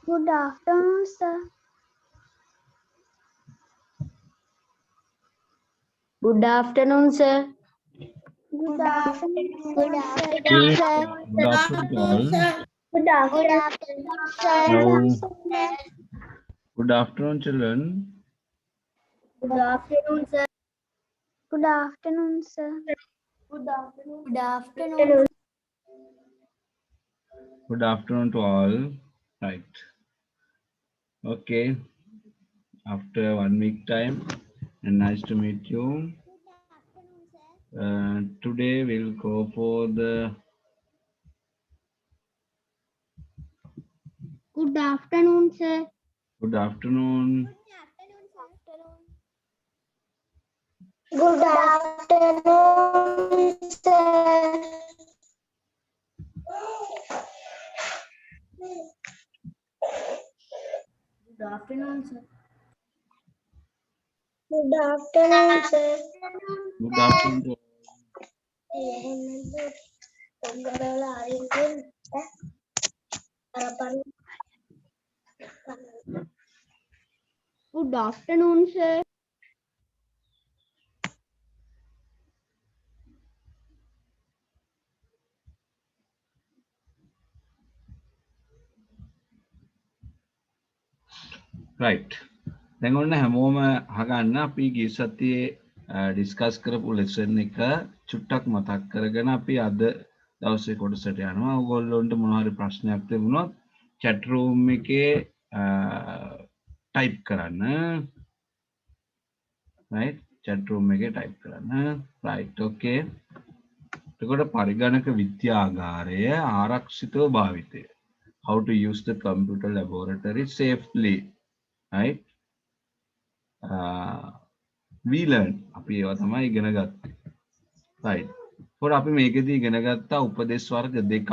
Good afternoon, sir. Good afternoon, sir. Good afternoon, Good sir. afternoon, Okay, sir. good afternoon to all. Good Good afternoon, afternoon, sir. Now, good afternoon, children. Good afternoon, sir. Good afternoon, sir. Good afternoon. Good afternoon. Good afternoon to all. Right. Okay. After 1 week time, and nice to meet you. Today we'll go for the Good afternoon, sir. good afternoon. Good afternoon, sir. Good afternoon, sir. Good afternoon, sir. Good afternoon to all. Good afternoon, sir. Right. දැන් ඔන්න හැමෝම අහගන්න අපි ගිය සතියේ discuss කරපු lesson එක චුට්ටක් මතක් කරගෙන අපි අද දවසේ කොටසට යනවා. ඔයගොල්ලොන්ට මොනවා හරි ප්‍රශ්නයක් තිබුණොත් chat room එකේ type කරන්න. right chat room එකේ type කරන්න. right okay. එතකොට පරිගණක විද්‍යාගාරය ආරක්ෂිතව භාවිතය. How to use the computer laboratory safely. right we learn අපි ඒවා තමයි ඉගෙන ගත්තේ. right for අපි මේකෙදී ඉගෙන ගත්තා උපදේශ වර්ග දෙකක්.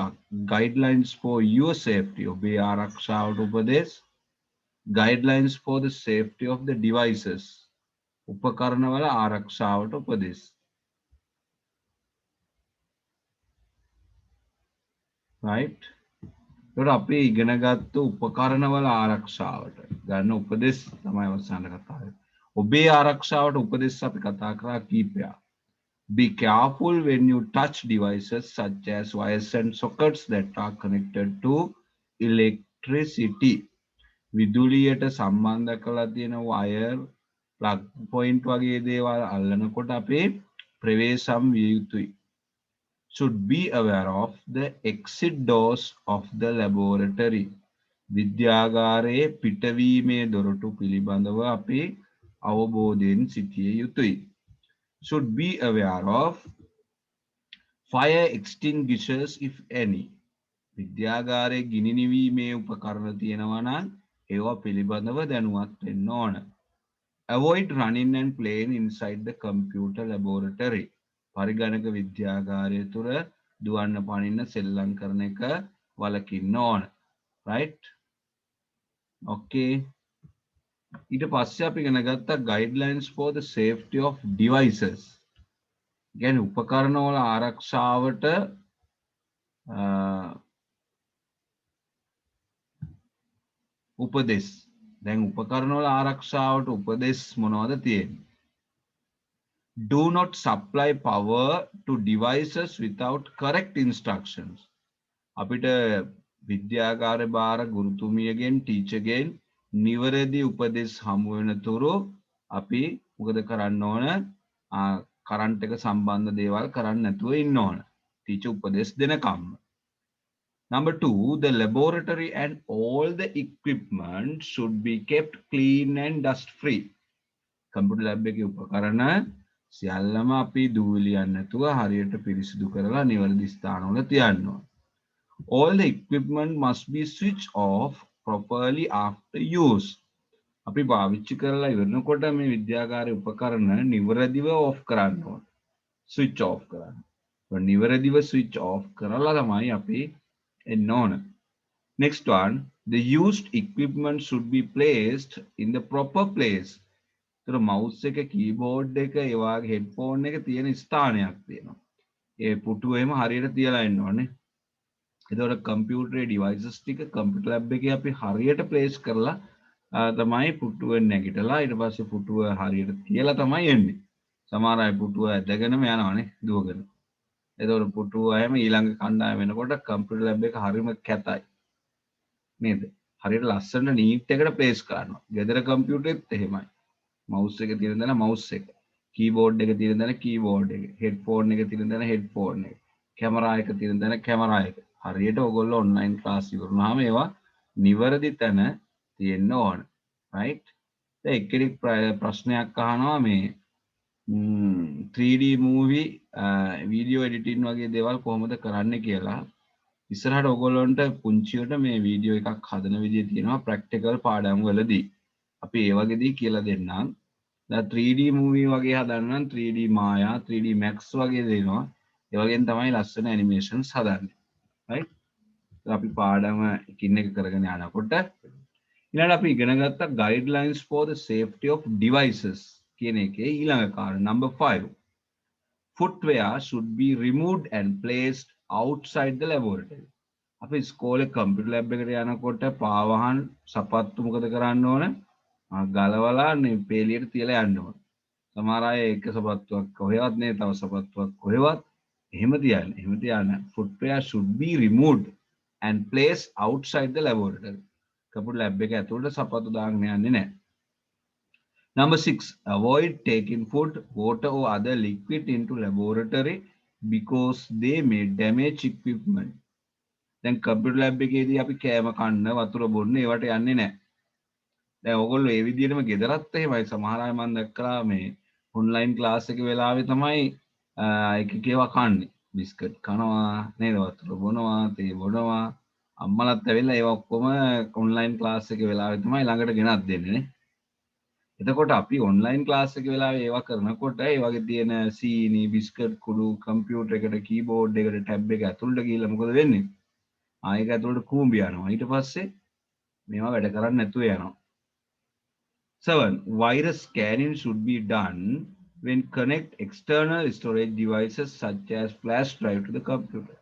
guidelines for your safety ඔබේ ආරක්ෂාවට උපදෙස්. guidelines for the safety of the devices උපකරණවල ආරක්ෂාවට උපදෙස්. right ඒකට අපි ඉගෙන ගත්ත උපකරණවල ආරක්ෂාවට ගන්න උපදෙස් තමයි අවසාන කතාවේ. ඔබේ ආරක්ෂාවට උපදෙස් අපි කතා කරා කීපයක්. Be careful when you touch devices such as wires and sockets that are connected to electricity. විදුලියට සම්බන්ධ කරලා තියෙන wire, plug point වගේ දේවල් අල්ලනකොට අපි ප්‍රවේශම් විය යුතුයි. Should be aware of the exit doors of the laboratory. විද්‍යාගාරයේ පිටවීමේ දොරටු පිළිබඳව අපි අවබෝධයෙන් සිටිය යුතුයි. Should be aware of fire extinguishers if any. විද්‍යාගාරයේ ගිනි නිවීමේ උපකරණ තියෙනවා නම් ඒවා පිළිබඳව දැනුවත් වෙන්න ඕන. Avoid running and playing inside the computer laboratory. පරිගණක විද්‍යාගාරය තුර දුවන්න පනින්න සෙල්ලම් කරන එක වළකින්න ඕන. right okay. ඊට පස්සේ අපි ඉගෙන ගත්තා guidelines for the safety of devices. කියන්නේ උපකරණවල ආරක්ෂාවට උපදෙස්. දැන් උපකරණවල ආරක්ෂාවට උපදෙස් මොනවද තියෙන්නේ? Do not supply power to devices without correct instructions. අපිට විද්‍යාගාර බාර ගුරුතුමියගෙන් ටීචර්ගෙන් නිවැරදි උපදෙස් හමු වෙන තුරු අපි මොකද කරන්න ඕන? කරන්ට් එක සම්බන්ධ දේවල් කරන්න නැතුව ඉන්න ඕන. ටීචර් උපදෙස් දෙනකම්. Number 2, the laboratory and all the equipment should be kept clean and dust free. computer lab එකේ උපකරණ සියල්ලම අපි දූවිලි නැතුව හරියට පිරිසිදු කරලා නිවැරදි ස්ථානවල තියන්න ඕන. All the equipment must be switched off properly after use. අපි පාවිච්චි කරලා ඉවරනකොට මේ විද්‍යාගාරයේ උපකරණ නිවැරදිව off කරන්න ඕන. switch off කරන්න. නිවැරදිව switch off කරලා තමයි අපි එන්න ඕන. Next one, the used equipment should be placed in the proper place. तर mouse එක keyboard එක ඒ වගේ headphone එක තියෙන ස්ථානයක් තියෙනවා. ඒ පුටුවේම හරියට තියලා ඉන්න ඕනේ. එතකොට කම්පියුටරේ ඩිවයිසස් ටික කම්පියුටර් ලැබ් එකේ අපි හරියට ප්ලේස් කරලා තමයි පුටුවෙන් නැගිටලා ඊට පස්සේ පුටුව හරියට තියලා තමයි එන්නේ. සමහර අය පුටුව ඇදගෙනම යනවානේ දුවගෙන. එතකොට පුටුව හැම ඊළඟ කණ්ඩායම වෙනකොට කම්පියුටර් ලැබ් එක හරියම කැතයි. නේද? හරියට ලස්සනට නීට් එකට ප්ලේස් කරනවා. ගෙදර කම්පියුටරෙත් එහෙමයි. මවුස් එක තියෙන දන මවුස් එක. කීබෝඩ් එක තියෙන දන කීබෝඩ් එක. හෙඩ්ෆෝන් එක තියෙන දන හෙඩ්ෆෝන් එක. කැමරා එක තියෙන දන කැමරා එක. හරියට ඔයගොල්ලෝ ඔන්ලයින් ක්ලාස් ඉවරනාම ඒවා නිවැරදි තැන තියෙන්න ඕන. රයිට්? දැන් එක්කෙනෙක් ප්‍රශ්නයක් අහනවා මේ 3D movie වීඩියෝ එඩිටින් වගේ දේවල් කොහොමද කරන්න කියලා. ඉස්සරහට ඔයගොල්ලන්ට පුංචියට මේ වීඩියෝ එකක් හදන විදිය තියෙනවා ප්‍රැක්ටිකල් පාඩම් වලදී. අපි ඒ වගේදී කියලා දෙන්නම්. දැන් 3D movie වගේ හදන්න නම් 3D Maya 3D Max වගේ දෙනවා. ඒ වගේන් තමයි ලස්සන ඇනිමේෂන්ස් හදන්නේ. right? අපි පාඩම එකින් එක කරගෙන යනකොට ඊළඟට අපි ඉගෙන ගත්ත guidelines for the safety of devices කියන එකේ ඊළඟ කාරණා number 5. Footwear should be removed and placed outside the laboratory. අපි ඉස්කෝලේ කම්පියුටර් ලැබ් එකට යනකොට පාවහන් සපත්තු මොකද කරන්න ඕන? ගලවලා පේලියට තියලා යන්න ඕන. සමහර අය එක සපත්තුවක් කොහෙවත් නේ තව සපත්තුවක් කොහෙවත් එහෙම තියන්නේ. එහෙම තියන්න. Footwear should be removed and placed outside the laboratory. Computer lab එක ඇතුළට සපත්තු දාන්න යන්නේ නැහැ. Number 6, avoid taking food, water or other liquid into laboratory because they may damage equipment. දැන් කම්පියුටර් ලැබ් එකේදී අපි කෑම කන්න වතුර බොන්න ඒවට යන්නේ නැහැ. දැන් ඕගොල්ලෝ ඒ විදිහටම ගෙදරත් එහෙමයි. සමහර අය මම දැක්කලා මේ ඔන්ලයින් ක්ලාස් එක වෙලාවේ තමයි එක එක ඒවා කන්නේ. බිස්කට් කනවා නේද, වතුර බොනවා, තේ බොනවා. අම්මලත් ඇවිල්ලා ඒවා ඔක්කොම ඔන්ලයින් ක්ලාස් එක වෙලාවේ තමයි ළඟට ගෙනත් දෙන්නේ නේ. එතකොට අපි ඔන්ලයින් ක්ලාස් එක වෙලාවේ ඒවා කරනකොට ඒ වගේ තියෙන සීනි බිස්කට් කුඩු කම්පියුටර් එකට කීබෝඩ් එකට ටැබ් එක ඇතුළට ගිහලා මොකද වෙන්නේ? ආයෙක ඇතුළට කූඹි යනවා. ඊට පස්සේ මේවා වැඩ කරන්නේ නැතුව යනවා. 7. Virus scanning should be done when connect external storage devices such as flash drive to the computer.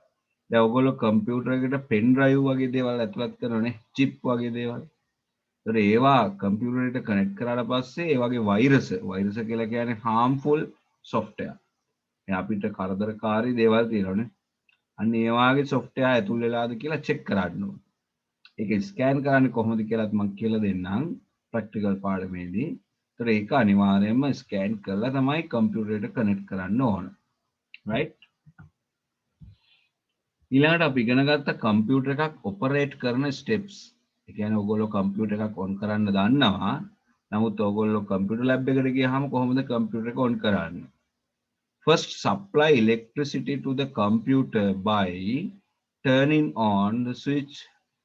දැන් ඔයගොල්ලෝ කම්පියුටර් එකට pen drive වගේ දේවල් ඇතුළත් කරනවානේ, chip වගේ දේවල්. ඒතර ඒවා කම්පියුටර් එකට කනෙක්ට් කරාට පස්සේ ඒ වගේ වෛරස් කියලා කියන්නේ harmful software. ඒ අපිට කරදරකාරී දේවල් තියෙනවානේ. අන්න ඒ වගේ software ඇතුල් වෙලාද කියලා check කරන්න ඕනේ. ඒක ස්කෑන් කරන්නේ කොහොමද කියලාත් මම කියලා දෙන්නම් ප්‍රැක්ටිකල් පාඩමේදී. ඒතර ඒක අනිවාර්යයෙන්ම ස්කෑන් කරලා තමයි කම්පියුටර් එකට කනෙක්ට් කරන්න ඕන. right? ඊළඟට අපි ඉගෙන ගත්ත කම්පියුටර් එකක් ඔපරේට් කරන ස්ටෙප්ස්. ඒ කියන්නේ ඔයගොල්ලෝ කම්පියුටර් එකක් ඔන් කරන්න දන්නවා. නමුත් ඔයගොල්ලෝ කම්පියුටර් ලැබ් එකට ගියාම කොහොමද කම්පියුටර් එක ඔන් කරන්නේ? First, supply electricity to the computer by turning on the switch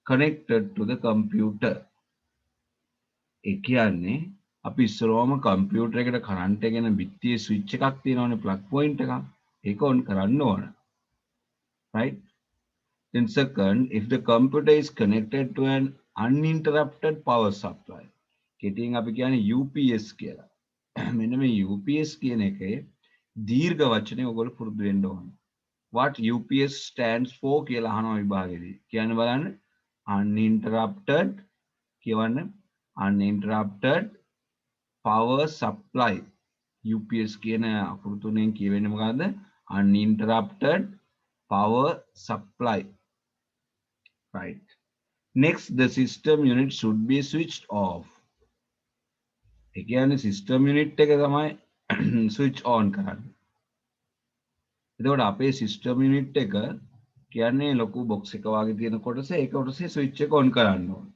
connected to the computer. ඒ කියන්නේ අපි ඉස්සරවම කම්පියුටර් එකට කරන්ට් එක ගෙන බිත්තියේ ස්විච් එකක් තියෙනවනේ ප්ලග් පොයින්ට් එකක්. ඒක ඔන් කරන්න ඕන. right? Then second, if the computer is connected to an uninterrupted power supply. කෙටියෙන් අපි කියන්නේ UPS කියලා. මෙන්න මේ UPS කියන එකේ දීර්ඝ වචනේ ඔයගොල්ලෝ පුරුදු වෙන්න ඕනේ. What UPS stands for කියලා අහනවා විභාගෙදී. කියන්නේ බලන්න uninterrupted කියවන්න uninterrupted power supply. UPS කියන අකුරු තුනෙන් කියවෙන්නේ මොකද්ද? uninterrupted power supply. Right. Next, the system unit should be switched off. ඒ කියන්නේ system unit එක තමයි switch on කරන්නේ. එතකොට අපේ system unit එක කියන්නේ ලොකු box එක වගේ තියෙන කොටස, ඒ කොටසේ switch එක on කරන්න ඕනේ.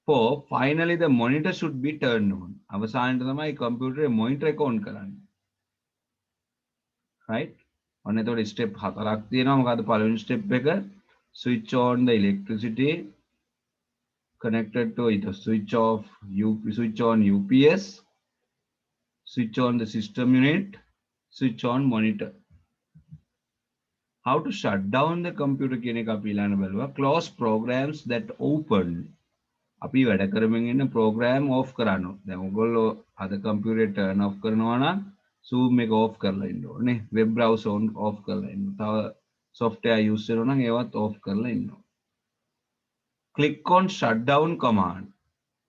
For finally the monitor should be turned on. අවසානයේ තමයි කම්පියුටරේ monitor එක on කරන්නේ. right? ඔන්න එතකොට step 4ක් තියෙනවා. මොකද්ද පළවෙනි step එක? Switch on the electricity connected to it. Switch on UPS. Switch on the system unit. Switch on monitor. How to shut down the computer කියන එක අපි ඊළඟ බලුවා. Close programs that open. අපි වැඩ කරමින් ඉන්න program off කරන්න ඕනේ. දැන් ඔයගොල්ලෝ අද කම්පියුටරේ turn off කරනවා නම් Zoom එක off කරලා ඉන්න ඕනේ. Web browser on off කරලා ඉන්න. තව software use කරනවා නම් ඒවත් off කරලා ඉන්නවා. click on shutdown command.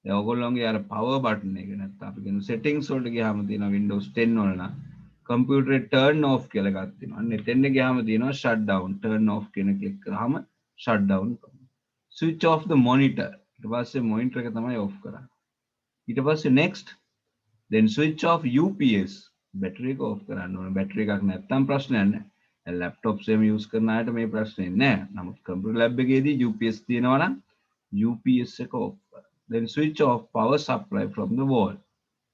දැන් ඔයගොල්ලෝගේ අර power button එක නැත්නම් අපි කියන settings වලට ගියාම තියෙනවා Windows 10 වල නම් computer turn off කියලා එකක් තියෙනවා. අන්න එතෙන්ට ගියාම තියෙනවා shutdown turn off කියන click කරාම shutdown කරනවා. switch off the monitor. ඊට පස්සේ monitor එක තමයි off කරන්නේ. ඊට පස්සේ next then switch off UPS. battery එක off කරන්න ඕනේ. battery එකක් නැත්නම් ප්‍රශ්නයක් නැහැ. දැන් laptops එහෙම use කරන අයට මේ ප්‍රශ්නේ නැහැ. නමුත් computer lab එකේදී UPS තියෙනවා නම් UPS එක off කරන්න. then switch off power supply from the wall.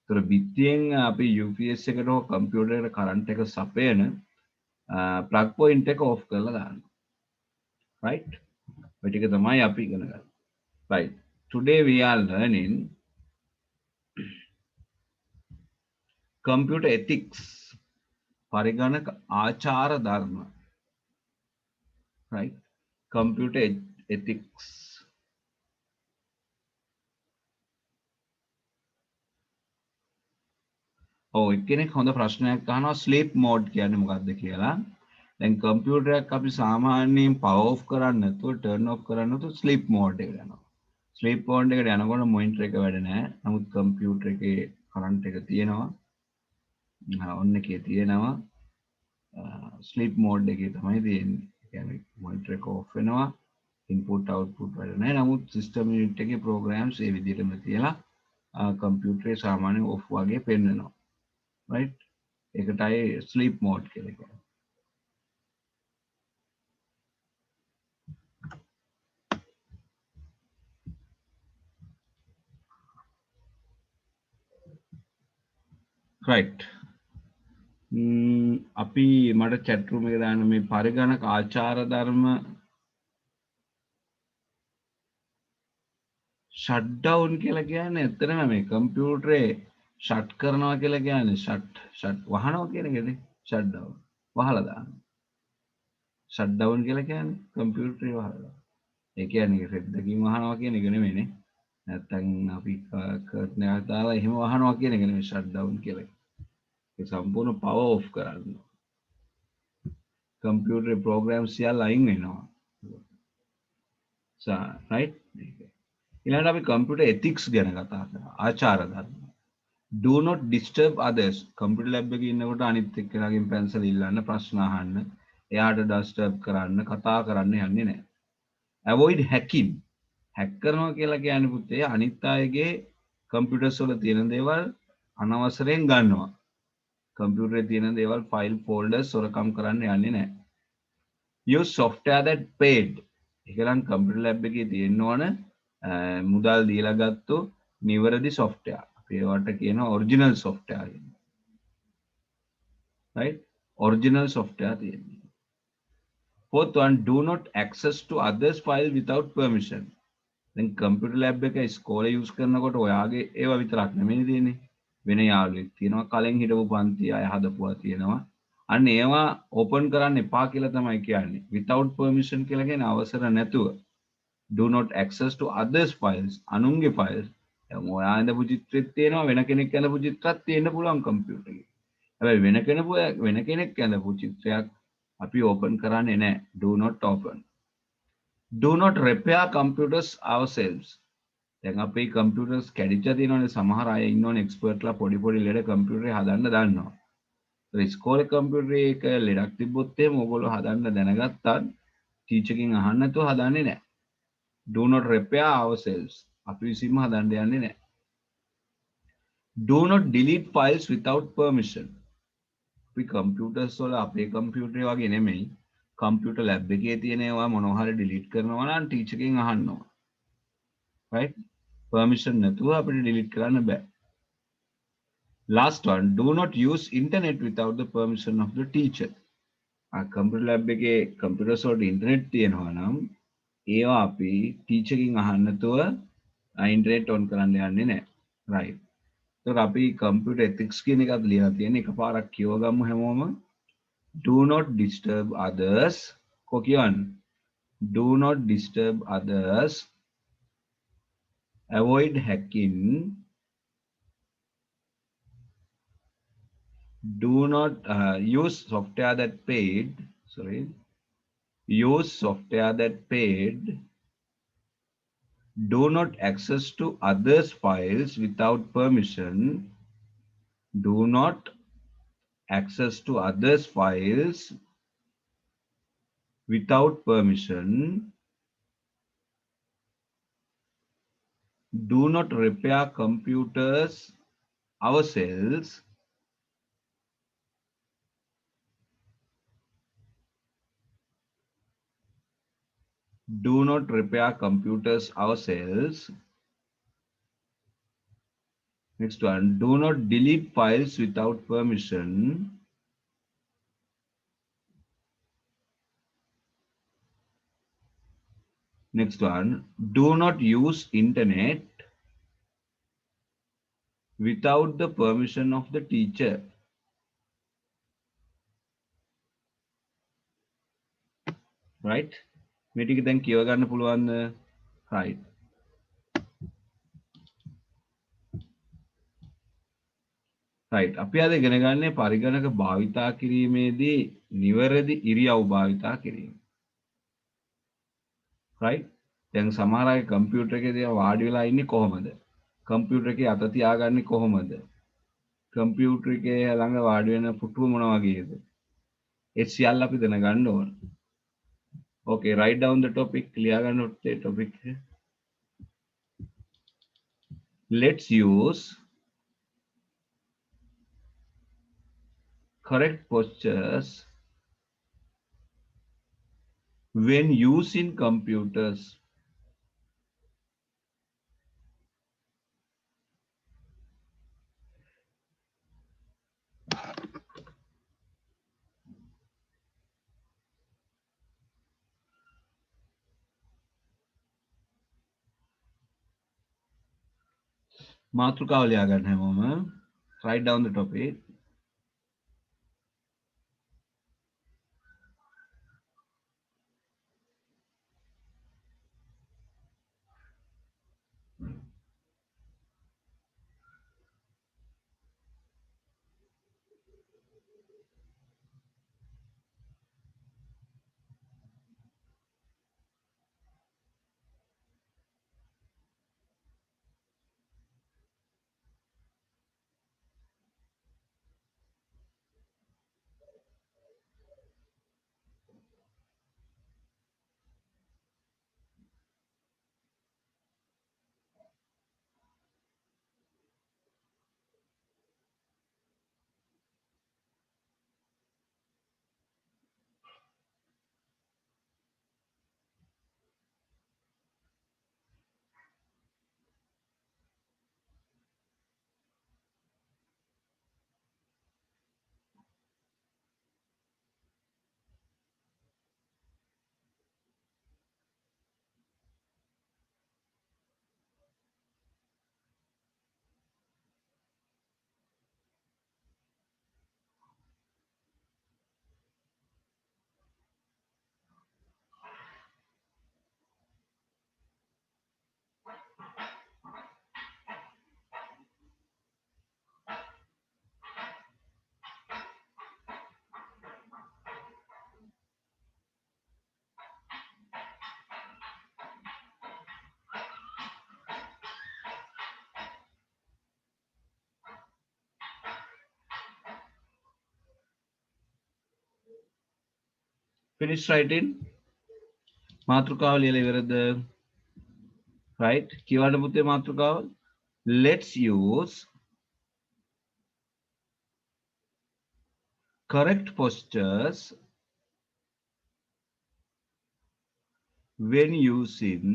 තොර බිත්තියෙන් අපි UPS එකට හෝ computer එකට current එක සපයන plug point එක off කරලා දාන්න. right? ඔය ටික තමයි අපි ඉගෙන ගන්න. right. Today we are learning computer ethics. පරිගණක ආචාර ධර්ම. right? computer ethics. එක්කෙනෙක් හොඳ ප්‍රශ්නයක් අහනවා ස්ලීප් මෝඩ් කියන්නේ මොකක්ද කියලා. දැන් කම්පියුටර් එකක් අපි සාමාන්‍යයෙන් power off කරන්නේ නැතුව turn off කරන්නේ නැතුව ස්ලීප් මෝඩ් එකට යනවා. ස්ලීප් මෝඩ් එකට යනකොට මොනිටර් එක වැඩ නැහැ. නමුත් කම්පියුටර් එකේ කරන්ට් එක තියෙනවා. ඔන්න එකේ තියෙනවා. ස්ලීප් මෝඩ් එකේ තමයි තියෙන්නේ. ඒ කියන්නේ මොනිටර් එක off වෙනවා. input output වැඩ නැහැ. නමුත් system unit එකේ programs ඒ විදිහටම තියලා කම්පියුටරේ සාමාන්‍ය off වගේ පෙන්නනවා. right? ඒකටයි sleep mode කියලා කියන්නේ. right. අපි මට chat room එකේ දාන්න මේ පරිගණක ආචාර ධර්ම shutdown කියලා කියන්නේ ඇත්තටම මේ කම්පියුටරේ shut කරනවා කියලා කියන්නේ shut වහනවා කියන එකනේ shutdown වහලා දාන්න. shutdown කියලා කියන්නේ කම්පියුටරේ වහලා දාන්න. ඒ කියන්නේ රෙද්දකින් වහනවා කියන එක නෙමෙයිනේ. නැත්තම් අපි කර්ටන් එකක් දාලා එහෙම වහනවා කියන එක නෙමෙයි shutdown කියලා. ඒ සම්පූර්ණ power off කරන්න. කම්පියුටරේ programs සියල්ල අයින් වෙනවා. right? ඊළඟට අපි computer ethics ගැන කතා කරනවා. ආචාර ධර්ම. do not disturb others. computer lab එකේ ඉන්නකොට අනිත් එක්කෙනාගෙන් පැන්සල් ඉල්ලන්න ප්‍රශ්න අහන්න එයාට disturb කරන්න කතා කරන්න යන්නේ නැහැ. avoid hacking. hack කරනවා කියලා කියන්නේ පුතේ අනිත් අයගේ computers වල තියෙන දේවල් අනවසරයෙන් ගන්නවා. computer එකේ තියෙන දේවල් file folders සොරකම් කරන්න යන්නේ නැහැ. use software that paid. ඒක නම් computer lab එකේ තියෙන්න ඕන මුදල් දීලා ගත්තු නිවැරදි software. ඒවට කියනවා original software කියලා. right? original software තියෙනවා. fourth one, do not access to others file without permission. දැන් computer lab එක ඉස්කෝලේ use කරනකොට ඔයාගේ ඒවා විතරක් නෙමෙයි තියෙන්නේ. වෙන යාළුවෙක් තියෙනවා කලින් හිටපු පන්ති අය හදපුවා තියෙනවා. අන්න ඒවා open කරන්න එපා කියලා තමයි කියන්නේ. without permission කියලා කියන්නේ අවසර නැතුව. do not access to others files. අනුන්ගේ files. දැන් ඔයා ඉඳපු චිත්‍රෙත් තියෙනවා වෙන කෙනෙක් ඇඳපු චිත්‍රයක් තියෙන්න පුළුවන් කම්පියුටර් එකේ. හැබැයි වෙන කෙනෙක් ඇඳපු චිත්‍රයක් අපි open කරන්නේ නැහැ. do not open. do not repair computers ourselves. දැන් අපේ computers කැඩිච්චා තියෙනවානේ සමහර අය ඉන්නෝනේ එක්ස්පර්ට්ලා පොඩි ලෙඩ computer එක හදන්න දන්නවා. ඒ ඉස්කෝලේ computer එක ලෙඩක් තිබ්බොත් එහෙම ඕගොල්ලෝ හදන්න දැනගත්තත් ටීචර් එකෙන් අහන්න නැතුව හදන්නේ නැහැ. do not repair ourselves. අපි විසින්ම හදන්න යන්නේ නැහැ. do not delete files without permission. අපි computers වල අපේ computer වගේ නෙමෙයි computer lab එකේ තියෙන ඒවා මොනවා හරි delete කරනවා නම් ටීචර් එකෙන් අහන්න ඕන. right? permission නැතුව අපිට delete කරන්න බෑ. last one, do not use internet without the permission of the teacher. computer lab එකේ computers වලට internet තියෙනවා නම් ඒවා අපි ටීචර් එකෙන් අහන්න නැතුව internet on කරන්න යන්නේ නැහැ. right? So අපි computer ethics කියන එකත් ලියලා තියෙන එකපාරක් කියව ගමු හැමෝම. do not disturb others. කොකියන් do not disturb others. avoid hacking. do not use software that paid. Sorry. use software that paid, do not access to others' files without permission, do not access to others' files without permission, do not repair computers ourselves, do not repair computers ourselves. Next one, do not delete files without permission. Next one, do not use internet without the permission of the teacher. Right? මේ ටික දැන් කියව ගන්න පුළුවන්ද? Right. Right. අපි අද ඉගෙන ගන්නේ පරිගණක භාවිතා කිරීමේදී නිවැරදි ඉරියව් භාවිතා කිරීම. Right? දැන් සමහර අය කම්පියුටර් එකේ දිහා වාඩි වෙලා ඉන්නේ කොහමද? කම්පියුටර් එකේ අත තියාගන්නේ කොහමද? කම්පියුටර් එකේ ළඟ වාඩි වෙන පුටුව මොන වගේද? ඒ සියල්ල අපි දැනගන්න ඕන. Okay, write down the topic. ලියා ගන්න ඔත්තේ topic එක. Let's use correct postures when using computers. මාතෘකාව ලියා ගන්න හැමෝම. Write down the topic. Finish writing. මාතෘකාව ලියලා ඉවරද? Right? කියවන්න පුතේ මාතෘකාව. Let's use correct postures when using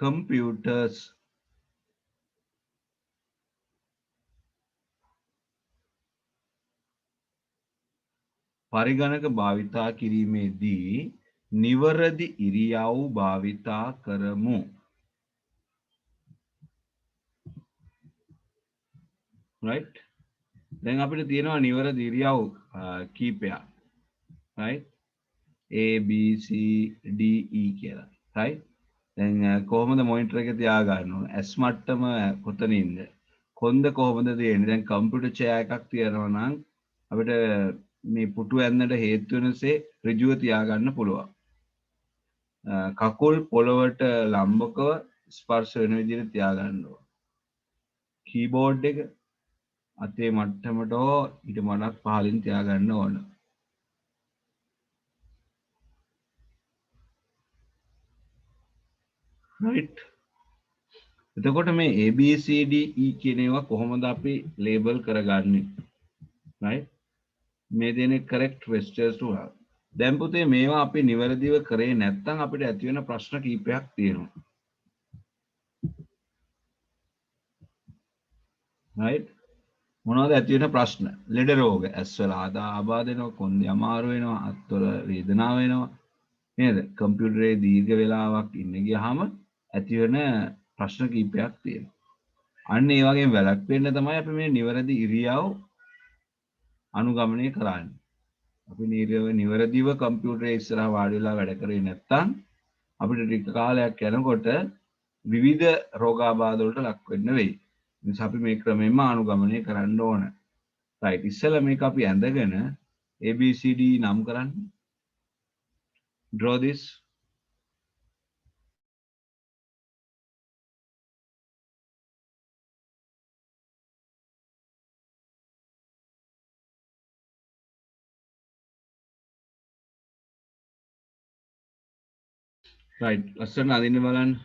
computers. පරිගණක භාවිතා කිරීමේදී නිවැරදි ඉරියව් භාවිතා කරමු. Right? දැන් අපිට තියෙනවා නිවැරදි ඉරියව් කීපයක්. Right? A B C D E කියලා. Right? දැන් කොහොමද මොනිටර් එක තියාගන්න ඕන? S මට්ටම කොතනින්ද? කොන්ද කොහොමද තියෙන්නේ? දැන් කම්පියුටර් චෙයා එකක් තියනවා නම් අපිට මේ පුටු ඇන්නට හේතු වෙනසේ ඍජුව තියාගන්න පුළුවන්. කකුල් පොළවට ලම්බකව ස්පර්ශ වෙන විදිහට තියාගන්න ඕන. කීබෝඩ් එක අතේ මට්ටමට හෝ ඊට මඩක් පහළින් තියාගන්න ඕන. right. එතකොට මේ ABCD E කියන ඒවා කොහොමද අපි ලේබල් කරගන්නේ? right. මේ දෙන්නේ correct gestures to have. දැන් පුතේ මේවා අපි නිවැරදිව කරේ නැත්නම් අපිට ඇති වෙන ප්‍රශ්න කීපයක් තියෙනවා. right. මොනවද ඇති වෙන ප්‍රශ්න? ලෙඩ රෝග, ඇස්වල ආබාධ වෙනවා, කොන්දේ අමාරු වෙනවා, අත්වල වේදනාව වෙනවා. නේද? කම්පියුටරේ දීර්ඝ වේලාවක් ඉන්න ගියාම ඇති වෙන ප්‍රශ්න කීපයක් තියෙනවා. අන්න ඒ වගේම වැළැක්වෙන්න තමයි අපි මේ නිවැරදි ඉරියව් අනුගමනය කරන්නේ. අපි නිවැරදිව කම්පියුටරේ ඉස්සරහා වාඩි වෙලා වැඩ කරේ නැත්නම් අපිට ටික කාලයක් යනකොට විවිධ රෝගාබාධ වලට ලක් වෙන්න වෙයි. ඒ නිසා අපි මේ ක්‍රමෙන්ම අනුගමනය කරන්න ඕන. right. ඉස්සෙල්ලා මේක අපි ඇඳගෙන ABCD නම් කරන්න. draw this. right. ලස්සන අදින්න බලන්න.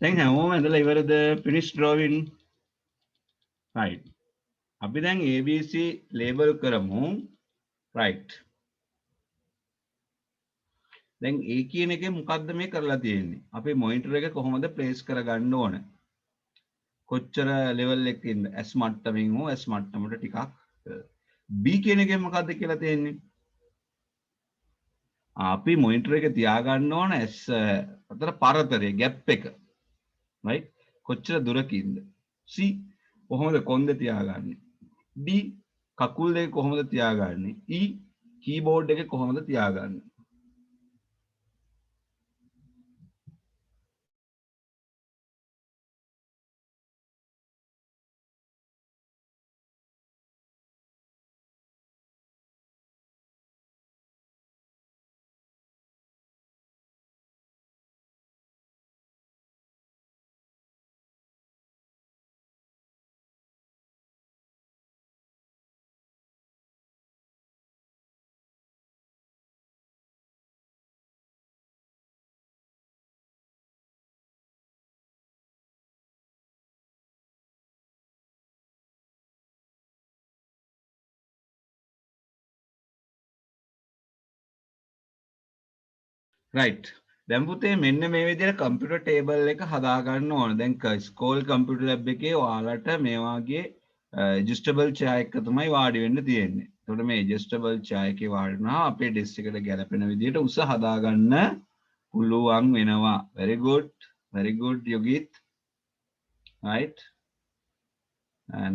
දැන් හැමෝම ඇඳලා ඉවරද? finish drawing. right. අපි දැන් ABC label කරමු. right. දැන් A කියන එකේ මොකද්ද මේ කරලා තියෙන්නේ? අපේ මොනිටර් එක කොහොමද ප්ලේස් කරගන්න ඕන? කොච්චර ලෙවල් එකකින්ද? S මට්ටමින් හෝ S මට්ටමට ටිකක්. B කියන එකේ මොකද්ද කියලා තියෙන්නේ? අපි මොනිටර් එක තියාගන්න ඕන S අතර පරතරය ગેප් එක. right? කොච්චර දුරකින්ද? C කොහොමද කොන්ද තියාගන්නේ? D කකුල් දෙක කොහොමද තියාගන්නේ? E කීබෝඩ් එක කොහොමද තියාගන්නේ? right. දැන් පුතේ මෙන්න මේ විදිහට කම්පියුටර් ටේබල් එක හදා ගන්න ඕන. දැන් ස්කෝල් කම්පියුටර් ලැබ් එකේ ඔයාලට මේ වගේ ඇඩ්ජස්ටබල් චෙයා එක තමයි වාඩි වෙන්න තියෙන්නේ. එතකොට මේ ඇඩ්ජස්ටබල් චෙයා එකේ වාඩි වුණා අපේ ඩෙස්ක් එකට ගැලපෙන විදිහට උස හදා ගන්න පුළුවන් වෙනවා. very good Yogit. right.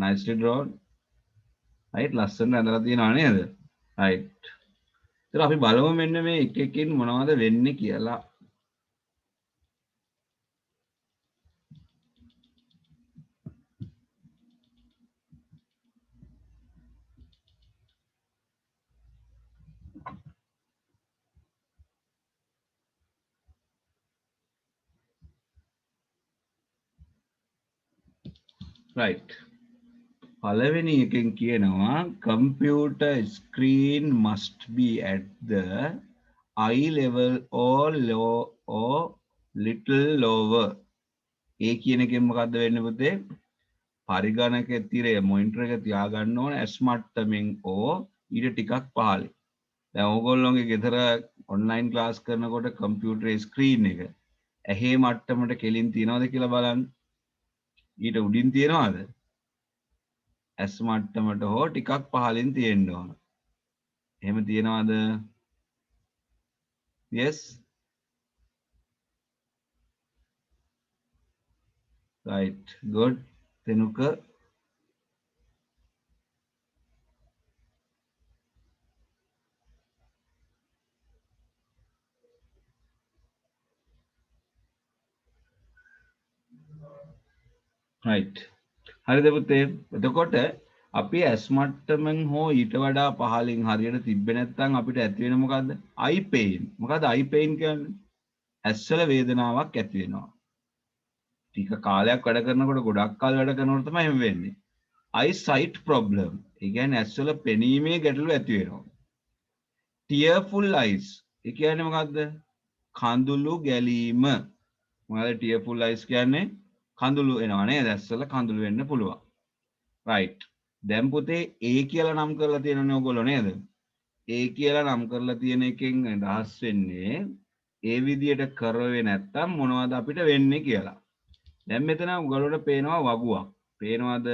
nicely drawn. right. ලස්සන ඇඳලා තියෙනවා නේද? right. ඉතින් අපි බලමු මෙන්න මේ එක එකකින් මොනවද වෙන්නේ කියලා. right. පළවෙනි එකෙන් කියනවා computer screen must be at the eye level or low or little lower. ඒ කියන එකෙන් මොකද්ද වෙන්නේ පුතේ? පරිගණක තිරය මොනිටර් එක තියාගන්න ඕන S මට්ටමින් ඕ ඊට ටිකක් පහළ. දැන් ඕගොල්ලෝගේ ගෙදර ඔන්ලයින් ක්ලාස් කරනකොට කම්පියුටර් ස්ක්‍රීන් එක ඇහි මට්ටමට කෙලින් තියනවද කියලා බලන්න. ඊට උඩින් තියනවද? S මට්ටමට හෝ ටිකක් පහළින් තියෙන්න ඕන. එහෙම තියනවද? yes. right. good. තෙනුක right. හරිද පුතේ? එතකොට අපි S මට්ටමෙන් හෝ ඊට වඩා පහළින් හරියට තිබ්බේ නැත්නම් අපිට ඇති වෙන මොකද්ද? eye pain. මොකද්ද eye pain කියන්නේ? ඇස් වල වේදනාවක් ඇති වෙනවා. ටික කාලයක් වැඩ කරනකොට ගොඩක් කාල වැඩ කරනකොට තමයි එහෙම වෙන්නේ. eye sight problem. ඒ කියන්නේ ඇස් වල පෙනීමේ ගැටලු ඇති වෙනවා. tearful eyes. ඒ කියන්නේ මොකද්ද? කඳුළු ගැලීම. මොකද tearful eyes කියන්නේ? කඳුළු එනවා නේද? ඇස් වල කඳුළු වෙන්න පුළුවන්. right. දැන් පුතේ A කියලා නම් කරලා තියෙනනේ ඔයගොල්ලෝ නේද? A කියලා නම් කරලා තියෙන එකෙන් අදහස් වෙන්නේ ඒ විදියට කරවේ නැත්තම් මොනවද අපිට වෙන්නේ කියලා. දැන් මෙතන ඔයගොල්ලෝට පේනවා වගුවක්. පේනවද?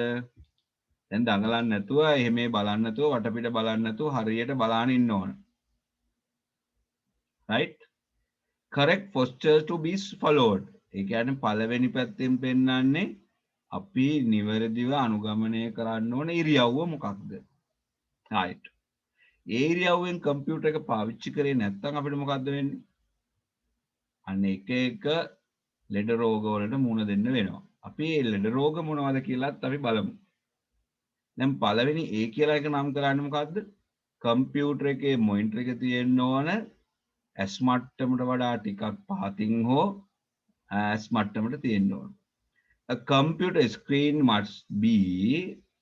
දැන් දඟලන්න නැතුව එහෙම බලන්න නැතුව වටපිට බලන්න නැතුව හරියට බලාගෙන ඉන්න ඕන. right. correct posture to be followed. ඒ කියන්නේ පළවෙනි පැත්තෙන් පෙන්නන්නේ අපි නිවැරදිව අනුගමනය කරන්න ඕන ඉරියව්ව මොකක්ද? right. ඒ ඉරියව්වෙන් කම්පියුටර් එක පාවිච්චි කරේ නැත්නම් අපිට මොකද්ද වෙන්නේ? අන්න එක එක ලෙඩ රෝග වලට මුහුණ දෙන්න වෙනවා. අපි මේ ලෙඩ රෝග මොනවද කියලාත් අපි බලමු. දැන් පළවෙනි A කියලා එක නම් කරන්නේ මොකද්ද? කම්පියුටර් එකේ මොනිටර් එක තියෙන්න ඕන S මට්ටමට වඩා ටිකක් පහතින් හෝ S මට්ටමට තියෙන්න ඕන. A computer screen must be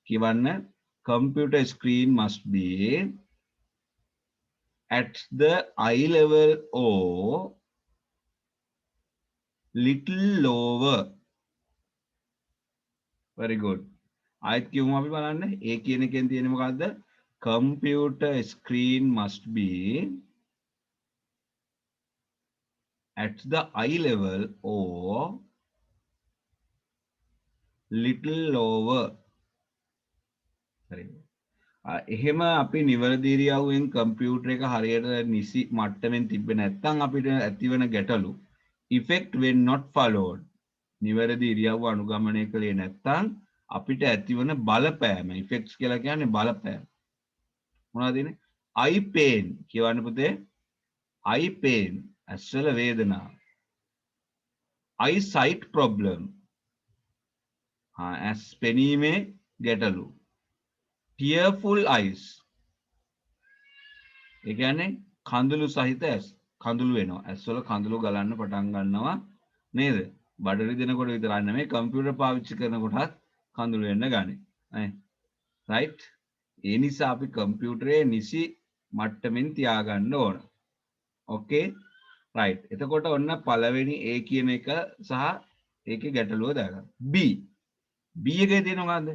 කියවන්න computer screen must be at the eye level or little lower. Very good. ආයෙත් කියමු අපි බලන්න. A කියන එකෙන් තියෙන්නේ මොකද්ද? Computer screen must be at the eye level or little lower. හරි. එහෙම අපි නිවැරදි ඉරියව්වෙන් කම්පියුටර් එක හරියට නිසි මට්ටමින් තිබ්බේ නැත්නම් අපිට ඇතිවන ගැටලු effect when not followed. නිවැරදි ඉරියව්ව අනුගමනය කළේ නැත්නම් අපිට ඇතිවන බලපෑම effects කියලා කියන්නේ බලපෑම. මොනවද ඉන්නේ? eye pain කියවන්න පුතේ. eye pain ඇස්වල වේදනාව. eye sight problem. ඇස් පෙනීමේ ගැටලු. tearful eyes. ඒ කියන්නේ කඳුළු සහිත ඇස්. කඳුළු වෙනවා. ඇස්වල කඳුළු ගලන්න පටන් ගන්නවා නේද? බඩරි දෙනකොට විතරක් නෙමෙයි කම්පියුටර් පාවිච්චි කරනකොටත් කඳුළු වෙන්න ගන්නේ. නේ? right? ඒ නිසා අපි කම්පියුටරේ නිසි මට්ටමින් තියාගන්න ඕන. okay? right. එතකොට ඔන්න පළවෙනි A කියන එක සහ ඒකේ ගැටලුව දාගන්න. B. B එකේ තියෙන මොකද්ද?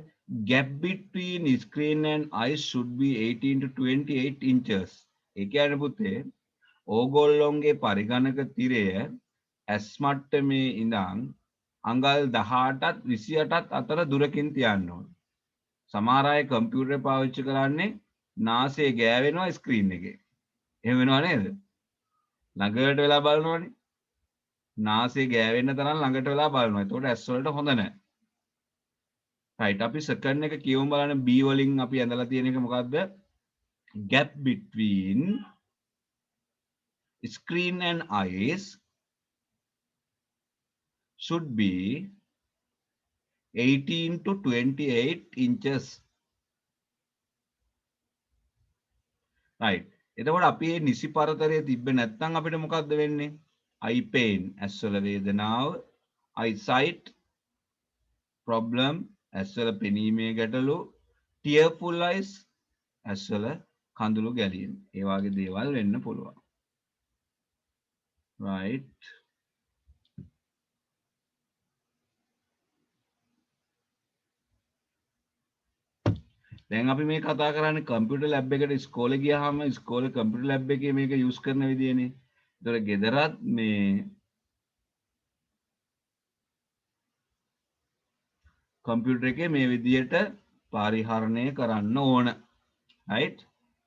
Gap between screen and eyes should be 18 to 28 inches. ඒ කියන්නේ පුතේ ඕගොල්ලොන්ගේ පරිගණක තිරය ඇස් මට්ටමේ ඉඳන් අඟල් 18ත් 28ත් අතර දුරකින් තියන්න ඕන. සමහර අය කම්පියුටර් පාවිච්චි කරන්නේ නාසය ගෑවෙනවා ස්ක්‍රීන් එකේ. එහෙම වෙනව නේද? ළඟට වෙලා බලනවනේ. නාසය ගෑවෙන්න තරම් ළඟට වෙලා බලනවා. ඒකට ඇස් වලට හොඳ නැහැ. right අපි සෙකන්ඩ් එක කියමු බලන්න B වලින් අපි ඇඳලා තියෙන එක මොකද්ද? gap between screen and eyes should be 18 to 28 inches. right එතකොට අපි මේ නිසි පරතරය තිබ්බේ නැත්නම් අපිට මොකද්ද වෙන්නේ? eye pain ඇස්වල වේදනාව, eye sight problem ඇස්වල පෙනීමේ ගැටලු, tearful eyes ඇස්වල කඳුළු ගැලීම. ඒ වගේ දේවල් වෙන්න පුළුවන්. right දැන් අපි මේ කතා කරන්නේ කම්පියුටර් ලැබ් එකට ඉස්කෝලේ ගියාම ඉස්කෝලේ කම්පියුටර් ලැබ් එකේ මේක යූස් කරන විදියනේ. ඒතර ගෙදරත් මේ කම්පියුටර් එකේ මේ විදියට පරිහරණය කරන්න ඕන. right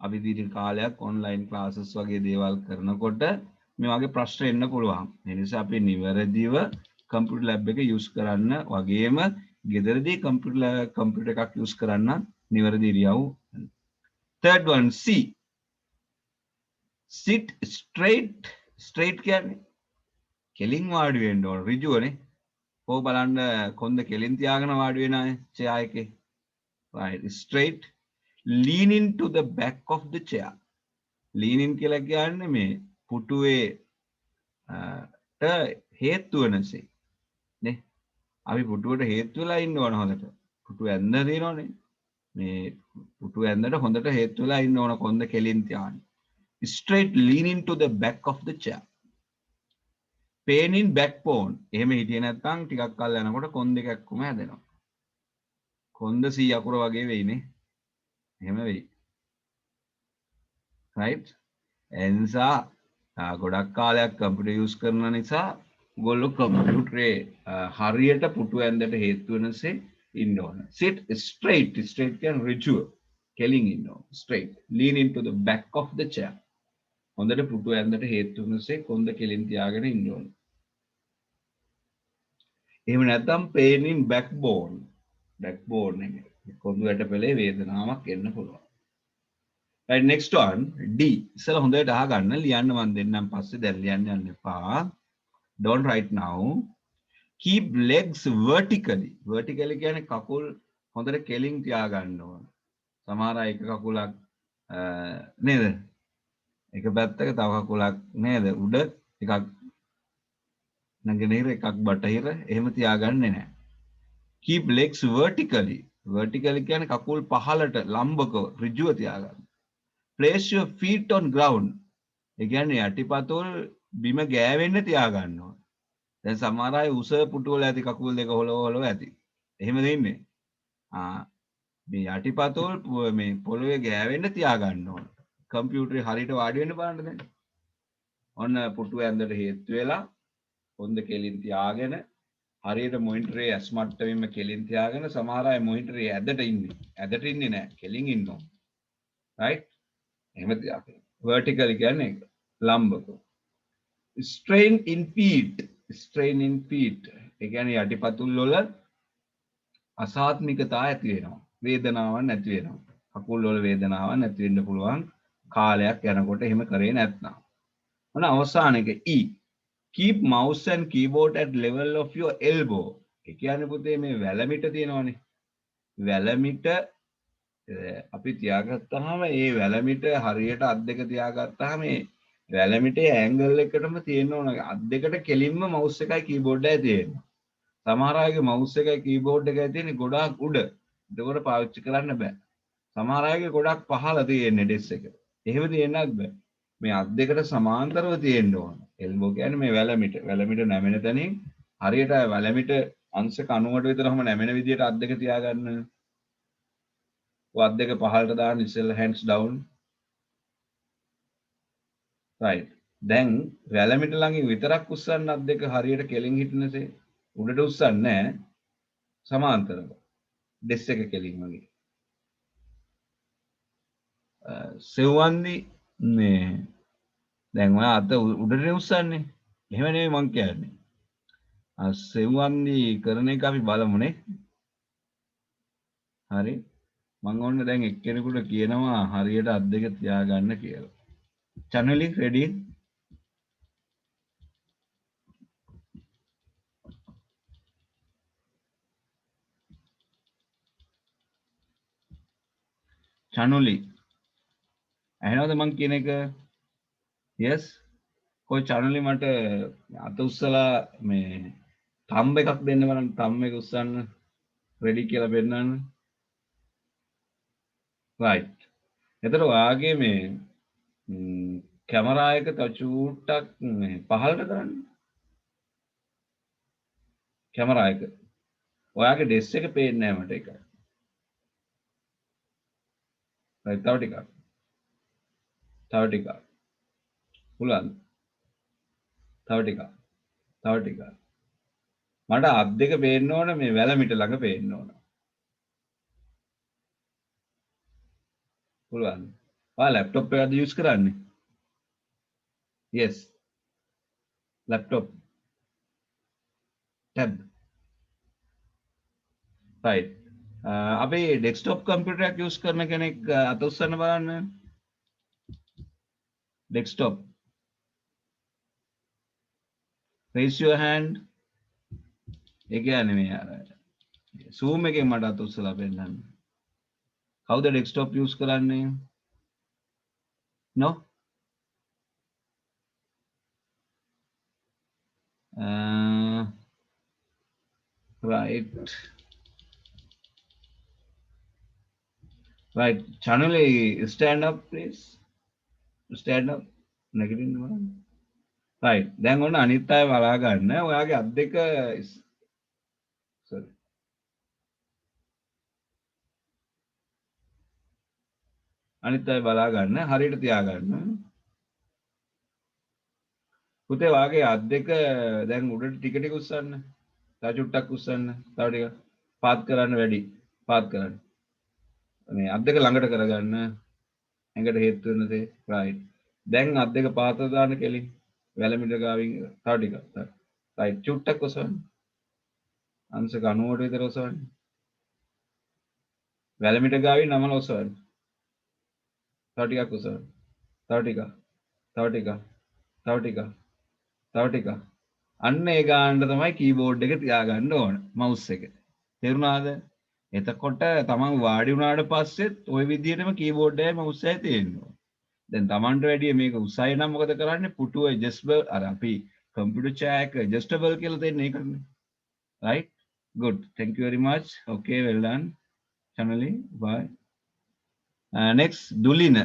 අපි දීර්ඝ කාලයක් ඔන්ලයින් ක්ලාසස් වගේ දේවල් කරනකොට මේ වගේ ප්‍රශ්න එන්න පුළුවන්. ඒ නිසා අපි නිවැරදිව කම්පියුටර් ලැබ් එක යූස් කරන්න වගේම ගෙදරදී කම්පියුටර් එකක් යූස් කරන්න නිවැරදි ඉරියව්. third one C. sit straight. straight කියන්නේ කෙලින් වාඩි වෙන්න ඕන ඍජුවනේ. කොහොම බලන්න කොන්ද කෙලින් තියාගෙන වාඩි වෙන අය chair එකේ. right straight. lean into the back of the chair. lean in කියලා කියන්නේ මේ පුටුවේ ට හේතු වෙනසේ නේ. අපි පුටුවට හේතු වෙලා ඉන්න ඕන හොඳට. පුටුව ඇඳ දිනවනේ. මේ පුටුව ඇඳට හොඳට හේතු වෙලා ඉන්න ඕන කොන්ද කෙලින් තියාගෙන. straight lean into the back of the chair. pain in backbone. එහෙම හිටියේ නැත්නම් ටිකක් කල් යනකොට කොන් දෙකක් කොම හැදෙනවා. කොන්ද 100 අකුර වගේ වෙයිනේ. එහෙම වෙයි. right එනිසා ගොඩක් කාලයක් කම්පියුටර් යූස් කරන නිසා ඔයගොල්ලෝ කම්පියුටරේ හරියට පුටුව ඇඳට හේතු වෙනසේ ඉන්න ඕන. sit straight. straight කියන්නේ ඍජුව. කෙලින් ඉන්න ඕන. straight. lean into the back of the chair. හොඳට පුටුව ඇඳට හේතු වෙනසේ කොන්ද කෙලින් තියාගෙන ඉන්න ඕන. එහෙම නැත්නම් pain in backbone. backbone එක කොඳු වැටපෙලේ වේදනාවක් එන්න පුළුවන්. right next one D. ඉස්සලා හොඳට අහගන්න ලියන්න මම දෙන්නම් පස්සේ දැන් ලියන්න යන්න එපා. don't write now. keep legs vertically. vertically කියන්නේ කකුල් හොඳට කෙලින් තියාගන්න ඕන. සමහර අය එක කකුලක් නේද? එක පැත්තක තව කකුලක් නේද? උඩ එකක් නැගෙනහිර එකක් බටහිර එහෙම තියාගන්නේ නැහැ. keep legs vertically. vertically කියන්නේ කකුල් පහළට ලම්බකව ඍජුව තියාගන්න. place your feet on ground. ඒ කියන්නේ යටිපතුල් බිම ගෑවෙන්න තියාගන්න ඕන. දැන් සමහර අය උස පුටු වල ඇති කකුල් දෙක හොලව ඇති. එහෙමද ඉන්නේ? මේ යටිපතුල් මේ පොළවේ ගෑවෙන්න තියාගන්න ඕන. කම්පියුටරේ හරියට වාඩි වෙන්න බලන්න දැන්. ඔන්න පුටුව ඇඳට හේතු වෙලා හොඳ කෙලින් තියාගෙන හරියට මොනිටරේ ඇස් මට්ටමින්ම කෙලින් තියාගෙන සමහර අය මොනිටරේ ඇදට ඉන්නේ. ඇදට ඉන්නේ නැහැ. කෙලින් ඉන්නවා. right? එහෙම තියාගන්න. vertical කියන්නේ ඒක. ලම්බක. strain in feet. strain in feet. ඒ කියන්නේ යටිපතුල් වල අසාත්මිකතා ඇති වෙනවා. වේදනාවක් නැති වෙනවා. කකුල් වල වේදනාවක් නැති වෙන්න පුළුවන් කාලයක් යනකොට එහෙම කරේ නැත්නම්. ඔන්න අවසාන එක E. Keep mouse and keyboard at level of your elbow. ඒ කියන්නේ පුතේ මේ වැලමිට තියෙනවනේ. වැලමිට අපි තියාගත්තාම ඒ වැලමිට හරියට අත් දෙක තියාගත්තාම මේ වැලමිටේ ඇන්ගල් එකටම තියෙන්න ඕන. අත් දෙකට කෙලින්ම mouse එකයි keyboard එකයි තියෙන්නේ. සමහර අයගේ mouse එකයි keyboard එකයි තියෙන්නේ ගොඩාක් උඩ. ඒකෝට පාවිච්චි කරන්න බෑ. සමහර අයගේ ගොඩක් පහළ තියෙන්නේ desk එක. එහෙම තියෙන්නත් බෑ. මේ අත් දෙකට සමාන්තරව තියෙන්න ඕන. elbow කියන්නේ මේ වැලමිට. වැලමිට නැමෙන තැනින් හරියට වැලමිට අංශ 90ට විතරම නැමෙන විදියට අත් දෙක තියාගන්න. අත් දෙක පහළට දාන්න ඉස්සෙල්ලා hands down. right. දැන් වැලමිට ළඟින් විතරක් උස්සන්න අත් දෙක හරියට කෙලින් හිටිනසේ. උඩට උස්සන්නේ නැහැ. සමාන්තරව. desk එක කෙලින් වගේ. සෙව්වන්දි මේ දැන් ඔය අත උඩට උස්සන්නේ. එහෙම නෙමෙයි මං කියන්නේ. සෙව්වන්දි කරන එක අපි බලමුනේ. හරි. මං ඕන්න දැන් එක්කෙනෙකුට කියනවා හරියට අත් දෙක තියාගන්න කියලා. channel ready? චනුලි ඇහෙනවද මං කියන එක? yes කොයි චනුලි මට අත උස්සලා මේ තම්බ එකක් දෙන්න බලන්න. තම්බ එක උස්සන්න රෙඩි කියලා පෙන්නන්න. right. එතකොට ඔයාගේ මේ කැමරා එක තචූට්ටක් පහළට කරන්න. කැමරා එක. ඔයාගේ ඩෙස්ක් එක පේන්නේ නැහැ මට ඒක. right. තව ටිකක්. තව ටිකක්. පුළුවන්. තව ටිකක්. තව ටිකක්. මට අත් දෙක පේන්න ඕන මේ වැලමිට ළඟ පේන්න ඕන. පුළුවන්. ඔයා ලැප්ටොප් එකද යූස් කරන්නේ? yes. ලැප්ටොප්. tab. right. අපි ඩෙස්ක්ටොප් කම්පියුටර් එකක් යූස් කරන කෙනෙක් අත උස්සන්න බලන්න. desktop. raise your hand. ඒ කියන්නේ මේ අර zoom එකෙන් මට අත උස්සලා පෙන්නන්න. කවුද desktop use කරන්නේ? no? right. right. channel stand up please. stand up. නැගිටින්න බලන්න. right. දැන් ඔන්න අනිත් අය බලා ගන්න. ඔයාගේ අත් දෙක sorry. අනිත් අය බලා ගන්න. හරියට තියාගන්න. පුතේ වාගේ අත් දෙක දැන් උඩට ටික ටික උස්සන්න. තව චුට්ටක් උස්සන්න. තව ටික පාත් කරන්න වැඩි. පාත් කරන්න. මේ අත් දෙක ළඟට කරගන්න. ඇඟට හේතු වෙන දේ. right. දැන් අත් දෙක පාත දාන්න කෙලින්. වැලමිට ගාවින් තව ටිකක්. right. චුට්ටක් ඔසවන්න. අංශ 90ට විතර ඔසවන්න. වැලමිට ගාවින් නමල ඔසවන්න. තව ටිකක් ඔසවන්න. තව ටිකක්. තව ටිකක්. තව ටිකක්. තව ටිකක්. අන්න ඒ ගානට තමයි කීබෝඩ් එක තියාගන්න ඕන මවුස් එක. තේරුණාද? එතකොට තමන් වාඩි වුණාට පස්සෙත් ওই විදිහටම කීබෝඩ් එකයි මවුස් එකයි තියෙනවා. දැන් තමන්ට වැඩිය මේක උසයි නම් මොකද කරන්නේ? පුටුව ඇඩ්ජස්ටබල් අර අපි කම්පියුටර් චෙයා එක ඇඩ්ජස්ටබල් කියලා දෙන්නේ ඒකනේ. right? good. thank you very much. okay, well done. Chanali, bye. next Dulina.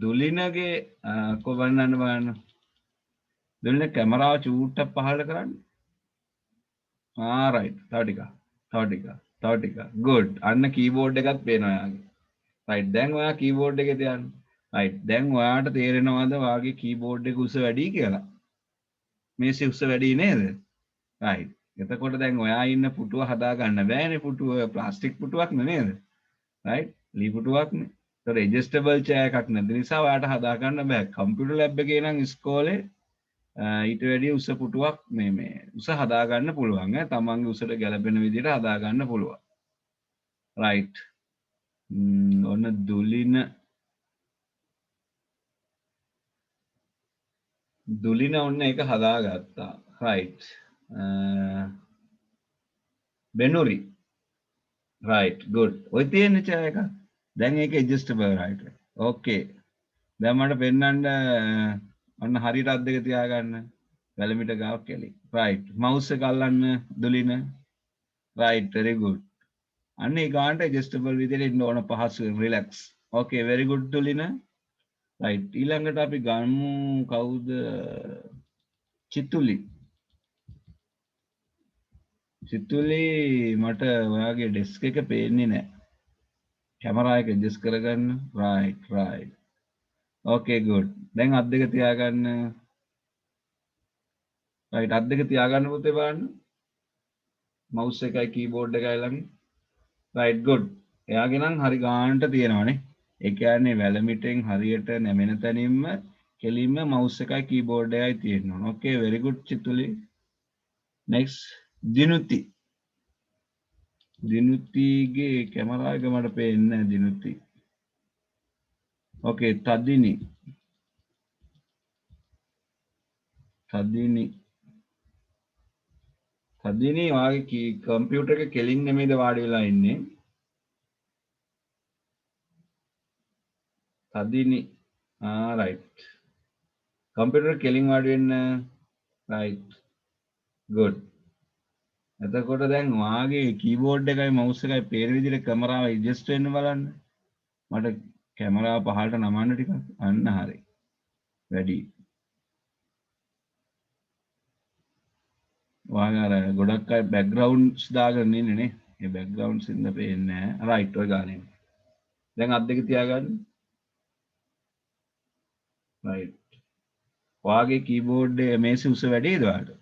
දුලිනගේ කොබන්නන්න බලන්න දුලින කැමරාව චූට්ටක් පහළ කරන්න රයිට් තව ටිකක් good අන්න කීබෝඩ් එකත් පේනවා යාගේ රයිට් දැන් ඔයා කීබෝඩ් එකේ තියන්න රයිට් දැන් ඔයාට තේරෙනවද වාගේ කීබෝඩ් එක උස වැඩි කියලා මේසෙ උස වැඩි නේද රයිට් එතකොට දැන් ඔයා ඉන්න පුටුව හදා ගන්න බෑනේ පුටුව ප්ලාස්ටික් පුටුවක් නේද රයිට් ලී පුටුවක්නේ ඒතර ඇඩ්ජස්ටබල් චෙයාර් එකක් නැති නිසා ඔයාට හදා ගන්න බෑ කම්පියුටර් ලැබ් එකේ නම් ඉස්කෝලේ ඊට වැඩිය උස පුටුවක් මේ උස හදා ගන්න පුළුවන් ඈ තමන්ගේ උසට ගැලපෙන විදිහට හදා ගන්න පුළුවන් රයිට් ඔන්න දුලින ඔන්න ඒක හදාගත්තා රයිට් බෙනුරි රයිට් ගුඩ් ඔය තියෙන චෙයාර් එක දැන් ඒක ඇඩ්ජස්ටබල් රයිට් ඕකේ දැන් මට පෙන්නන්න ඔන්න හරියට අත් දෙක තියාගන්න වැලමිට ගාව කෙලි රයිට් මවුස් එක අල්ලන්න දුලින රයිට් very good අන්න ඒ ගානට ඇඩ්ජස්ටබල් විදිහට ඉන්න ඕන පහසුවෙන් රිලැක්ස් ඕකේ very good දුලින රයිට් ඊළඟට අපි ගමු කවුද චිතුලි මට ඔයාගේ ඩෙස්ක් එක පේන්නේ නැහැ කැමරා එක ඇඩ්ජස්ට් කරගන්න රයිට් ඕකේ good දැන් අත් දෙක තියාගන්න රයිට් අත් දෙක තියාගන්න පුතේ බලන්න මවුස් එකයි කීබෝඩ් එකයි ළඟ රයිට් good එයාගේ නම් හරි ගානට තියෙනවානේ ඒ කියන්නේ වැලමිටෙන් හරියට නැමෙන තැනින්ම කෙලින්ම මවුස් එකයි කීබෝඩ් එකයි තියෙනවා ඕකේ very good චිතුලි next දිනුතිගේ කැමරා එක මට පේන්නේ නැහැ දිනුති ඕකේ තදිනි වාගේ කම්පියුටර් එක කෙලින් නෙමෙයිද වාඩි වෙලා ඉන්නේ තදිනි රයිට් කම්පියුටර් කෙලින් වාඩි වෙන්න රයිට් good එතකොට දැන් වාගේ කීබෝඩ් එකයි මවුස් එකයි පේන විදිහට කැමරාව ඇඩ්ජස්ට් වෙන්න බලන්න මට කැමරාව පහළට නමන්න ටිකක් අන්න හරි වැඩි වාගේ අර ගොඩක් අය බෑග්ග්‍රවුන්ඩ්ස් දාගෙන ඉන්නේ නේ ඒ බෑග්ග්‍රවුන්ඩ්ස් ඉන්න පේන්නේ නැහැ රයිට් ඔය ගානේ දැන් අත් දෙක තියාගන්න රයිට් වාගේ කීබෝඩ් එක මේසෙ උස වැඩිද ඔයාලට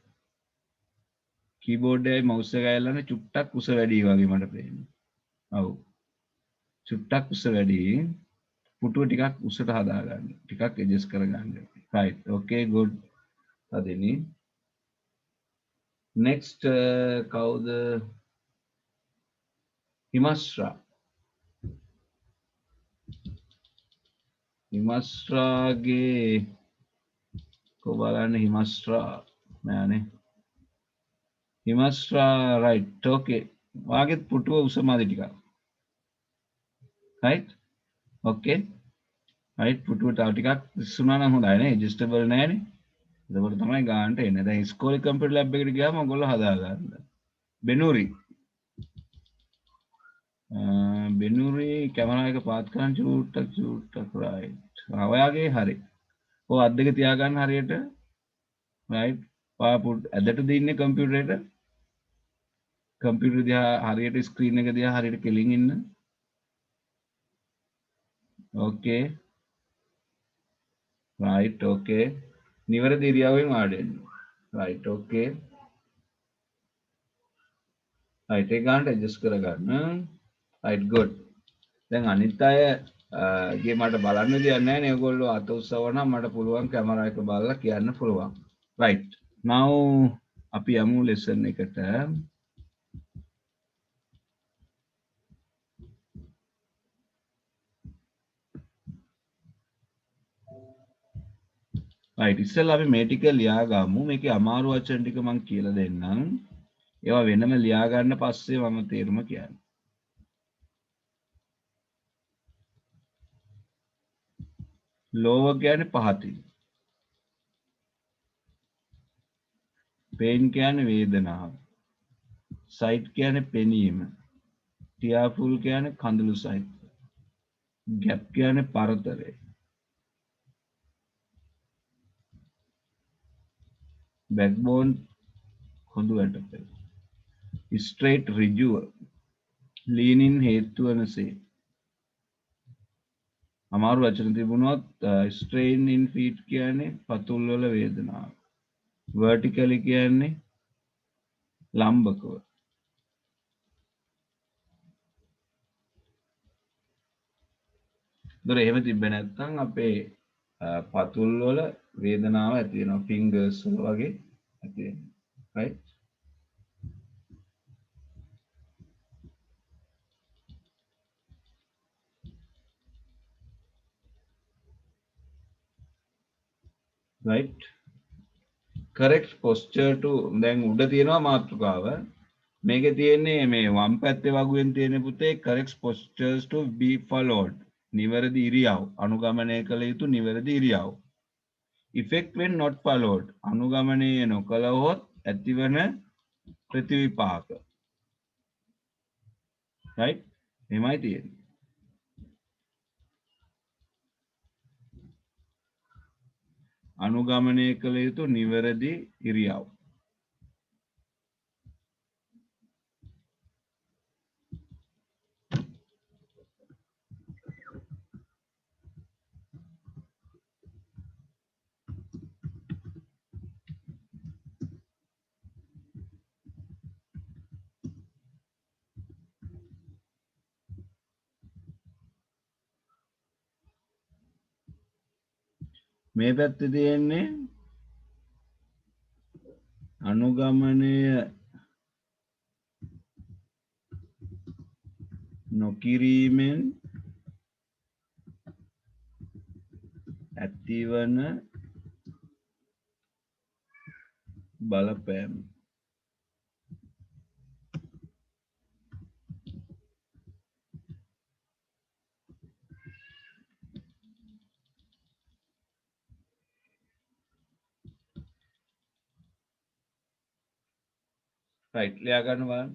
කීබෝඩ් එකයි මවුස් එකයි අල්ලන්නේ චුට්ටක් උස වැඩි වගේ මට පේන්නේ. ඔව්. චුට්ටක් උස වැඩි. පුටුව ටිකක් උසට හදා ගන්න. ටිකක් ඇඩ්ජස්ට් කර ගන්න. right okay good. අදිනේ. next කවුද? හිමස්රා. හිමස්රාගේ කො බලන්න හිමස්රා නෑනේ. හිමස්රා right okay වාගෙත් පුටුව උසමාද ටිකක් right okay right පුටුව තව ටිකක් ඉස්සුනා නම් හොඳයි නේ adjustable නෑනේ එතකොට තමයි ගානට එන්නේ දැන් ඉස්කෝලේ කම්පියුටර් ලැබ් එකට ගියාම ඔයගොල්ලෝ හදා ගන්න බෙනුරි කැමරා එක පාත් කරන් චූට්ටක් right ඔයාගේ හරි ඔය අත් දෙක තියාගන්න හරියට right පාපුඩ් ඇදට දින්නේ කම්පියුටරේට කම්පියුටර් දිහා හරියට ස්ක්‍රීන් එක දිහා හරියට කෙලින් ඉන්න ඕකේ right okay නිවැරදි ඉරියව්වෙන් වාඩි වෙන්න right okay right ඒ ගන්නට ඇඩ්ජස්ට් කරගන්න right good දැන් අනිත් අය ගේ මට බලන්න දෙයක් නැහැ නේ ඔයගොල්ලෝ අත උස්සවනම් මට පුළුවන් කැමරා එක බලලා කියන්න පුළුවන් right now අපි යමු lesson එකට right ඉස්සෙල්ලා අපි මේ ටික ලියා ගමු මේකේ අමාරු වචන ටික මම කියලා දෙන්නම් ඒවා වෙනම ලියා ගන්න පස්සේ මම තේරුම කියන්නේ lower කියන්නේ පහතින් pain කියන්නේ වේදනාව sight කියන්නේ පෙනීම tearful කියන්නේ කඳුළු සහිත gap කියන්නේ පරතරය backbone කොඳු වැටපෙළ straight ඍජුව leaning හේතු වනසේ අමාරු වචන තිබුණොත් strain in feet කියන්නේ පතුල් වල වේදනාව vertically කියන්නේ ලම්බකව දොර එහෙම තිබ්බ නැත්නම් අපේ පතුල් වල වේදනාව ඇති වෙනවා fingers වල වගේ ඇති වෙනවා right right correct posture to දැන් උඩ තියෙනවා මාතෘකාව මේකේ තියෙන්නේ මේ වම් පැත්තේ වගුවෙන් තියෙන පුතේ correct postures to be followed නිවැරදි ඉරියව් අනුගමනය කළ යුතු නිවැරදි ඉරියව් effect when not followed අනුගමනය නොකළහොත් ඇතිවන ප්‍රතිවිපාක right එහෙමයි තියෙන්නේ අනුගමනය කළ යුතු නිවැරදි ඉරියව් මේ පැත්තේ තියෙන්නේ අනුගමනය නොකිරීමෙන් ඇතිවන බලපෑම right ලියා ගන්න බලන්න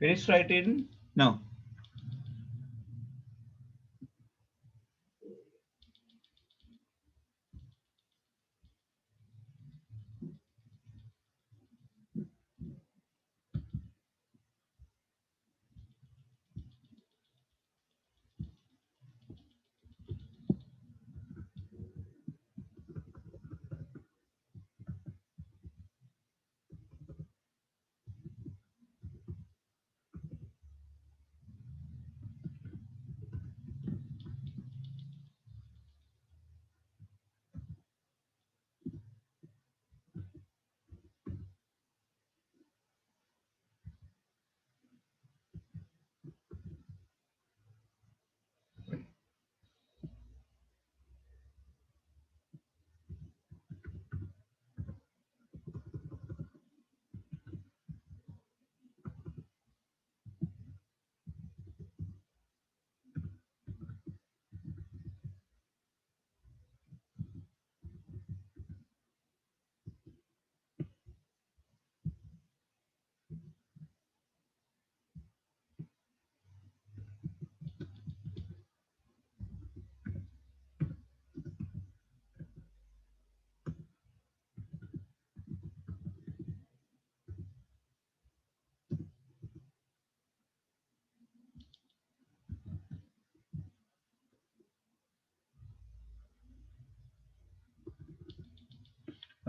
Finish writing? No.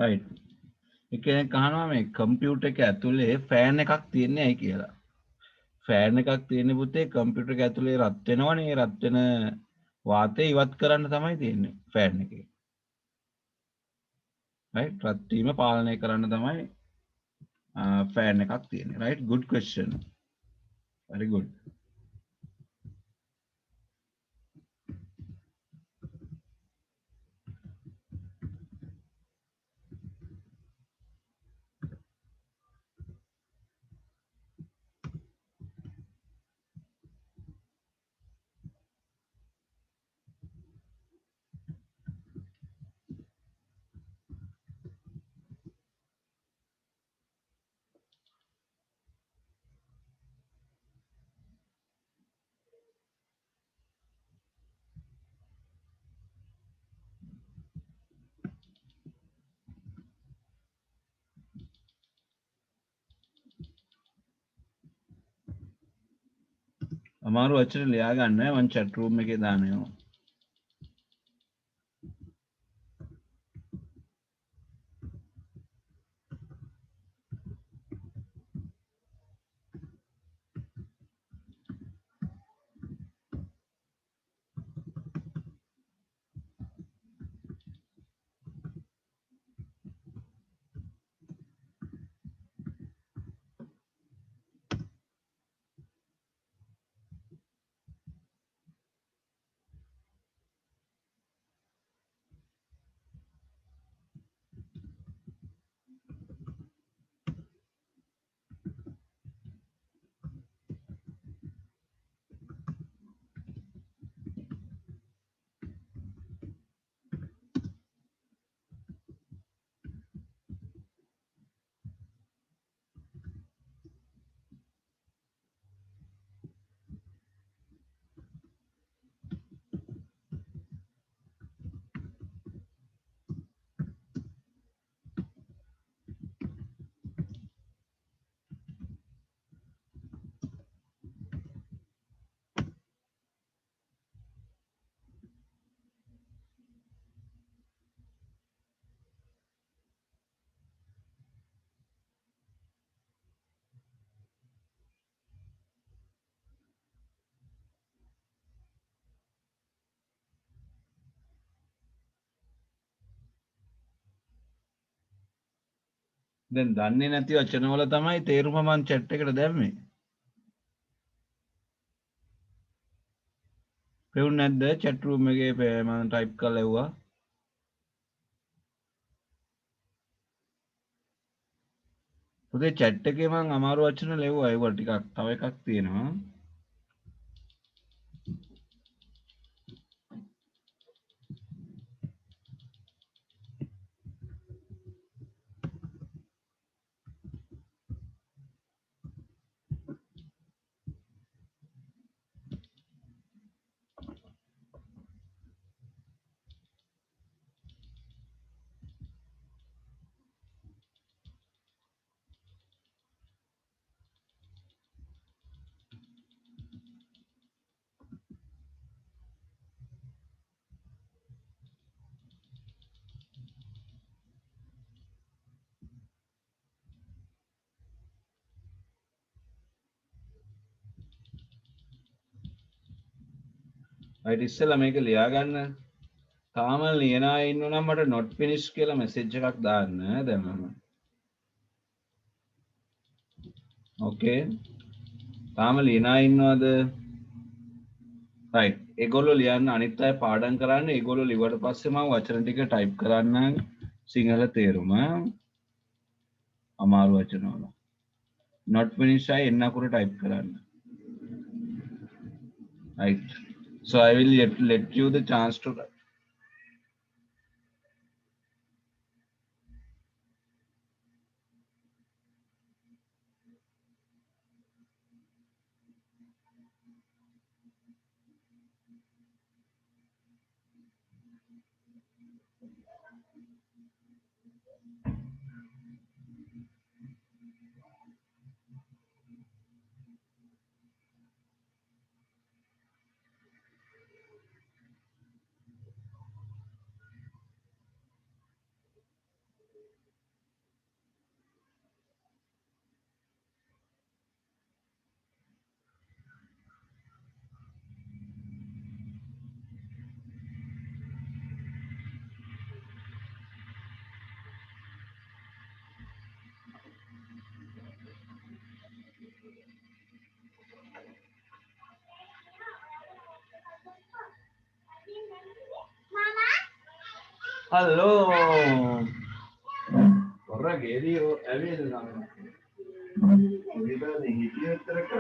Right. ඒ කෙනෙක් අහනවා මේ කම්පියුටර් එක ඇතුලේ ෆෑන් එකක් තියෙන්නේ ඇයි කියලා. ෆෑන් එකක් තියෙන්නේ පුතේ කම්පියුටර් එක ඇතුලේ රත් වෙනවනේ. ඒ රත් වෙන වාතය ඉවත් කරන්න තමයි තියෙන්නේ ෆෑන් එකේ. right? රත් වීම පාලනය කරන්න තමයි ෆෑන් එකක් තියෙන්නේ. right? Good question. Very good. අමාරු වචන ලියා ගන්න මම chat room එකේ දානවා. දැන් දන්නේ නැති වචනවල තමයි තේරුම මම chat එකට දැම්මේ. පෙවුනේ නැද්ද chat room එකේ මම type කරලා එව්වා. පුතේ chat එකේ මම අමාරු වචන ලෙව්වා. ඒවා ටිකක් තව එකක් තියෙනවා. right ඉස්සෙල්ලා මේක ලියා ගන්න. තාම ලියන අය ඉන්නවනම් මට not finished කියලා message එකක් දාන්න දැන් මම. okay. තාම ලියන අය ඉන්නවද? right. ඒගොල්ලෝ ලියන්න අනිත් අය පාඩම් කරන්න. ඒගොල්ලෝ ලිව්වට පස්සේ මම වචන ටික type කරන්න සිංහල තේරුම. අමාරු වචන වල. not finished අය එන්න අකුර type කරන්න. right. So I will let you the chance to write. Hello. Corre que dio, ඇවිල්ලා නම්. ඉතින් හිටියතරක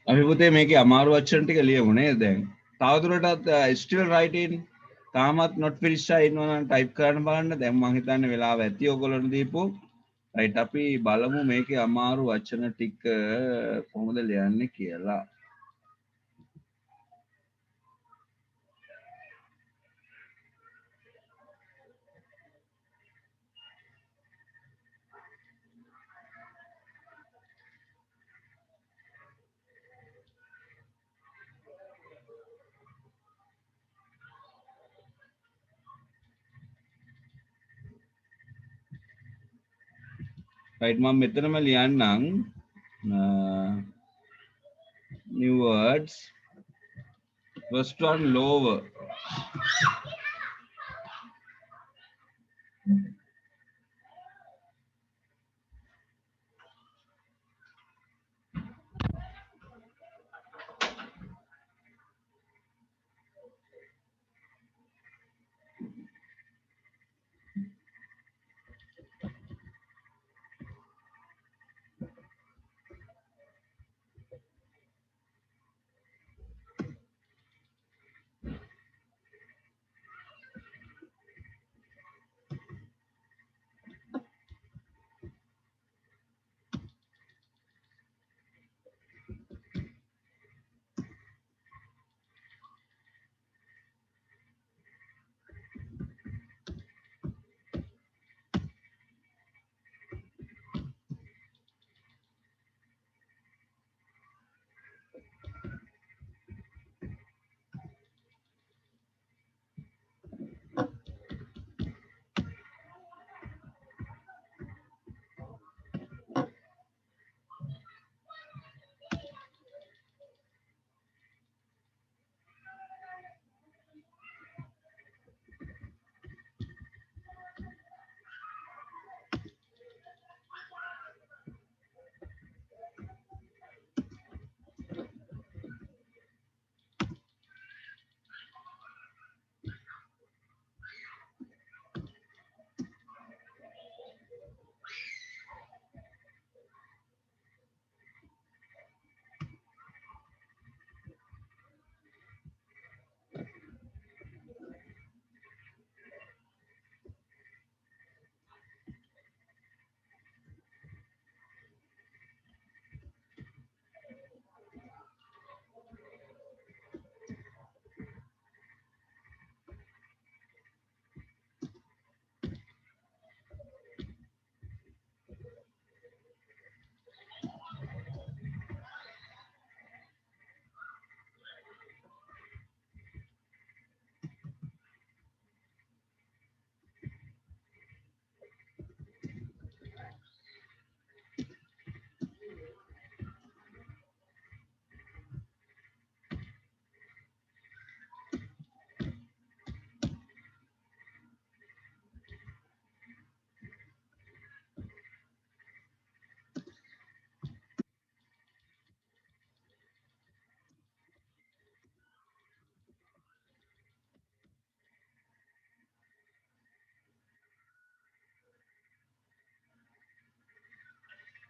අපි පුතේ මේකේ අමාරු වචන ටික ලියමුනේ දැන්. තවදුරටත් still writing තාමත් not finished ඉන්නවා නම් type කරන්න බලන්න. දැන් මම හිතන්නේ වෙලාව ඇති ඔයගොල්ලොන්ට දීපු. right අපි බලමු මේකේ අමාරු වචන ටික කොහොමද ලියන්නේ කියලා. right මම මෙතනම ලියන්නම් new words first one lower.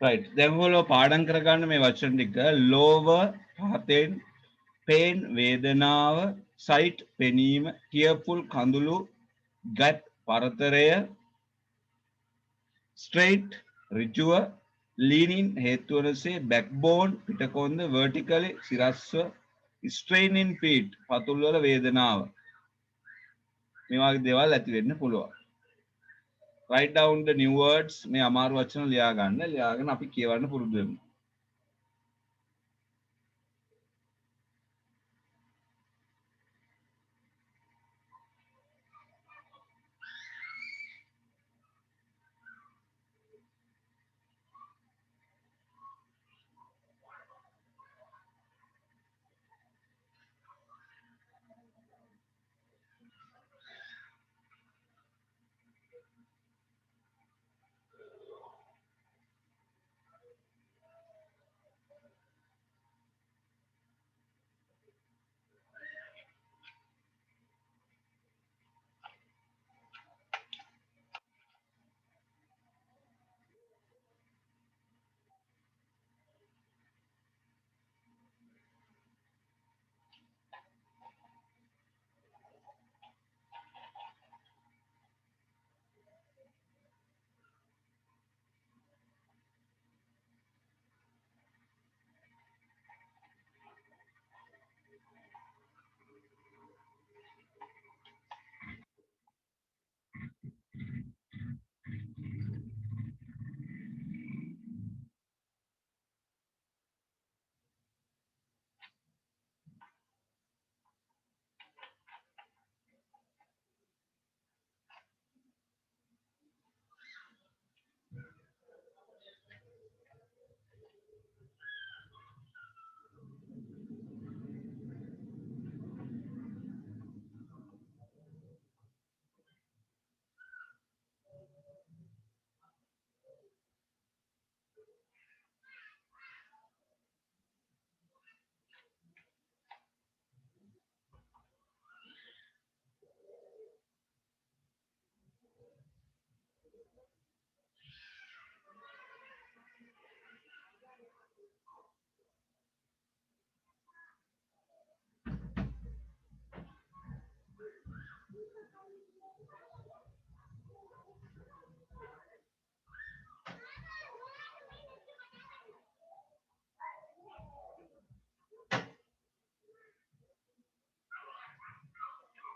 right දැන් ඔයගොල්ලෝ පාඩම් කරගන්න මේ වචන ටික lower පහතෙන් pain වේදනාව sight පෙනීම tearful කඳුළු gut පරතරය straight ඍජුව leaning හේතු වනසේ backbone පිටකොන්ද vertically සිරස්ව strain in feet පතුල් වල වේදනාව මේ වගේ දේවල් ඇති වෙන්න පුළුවන්. write down the new words මේ අමාරු වචන ලියා ගන්න. ලියාගෙන අපි කියවන්න පුරුදු වෙමු.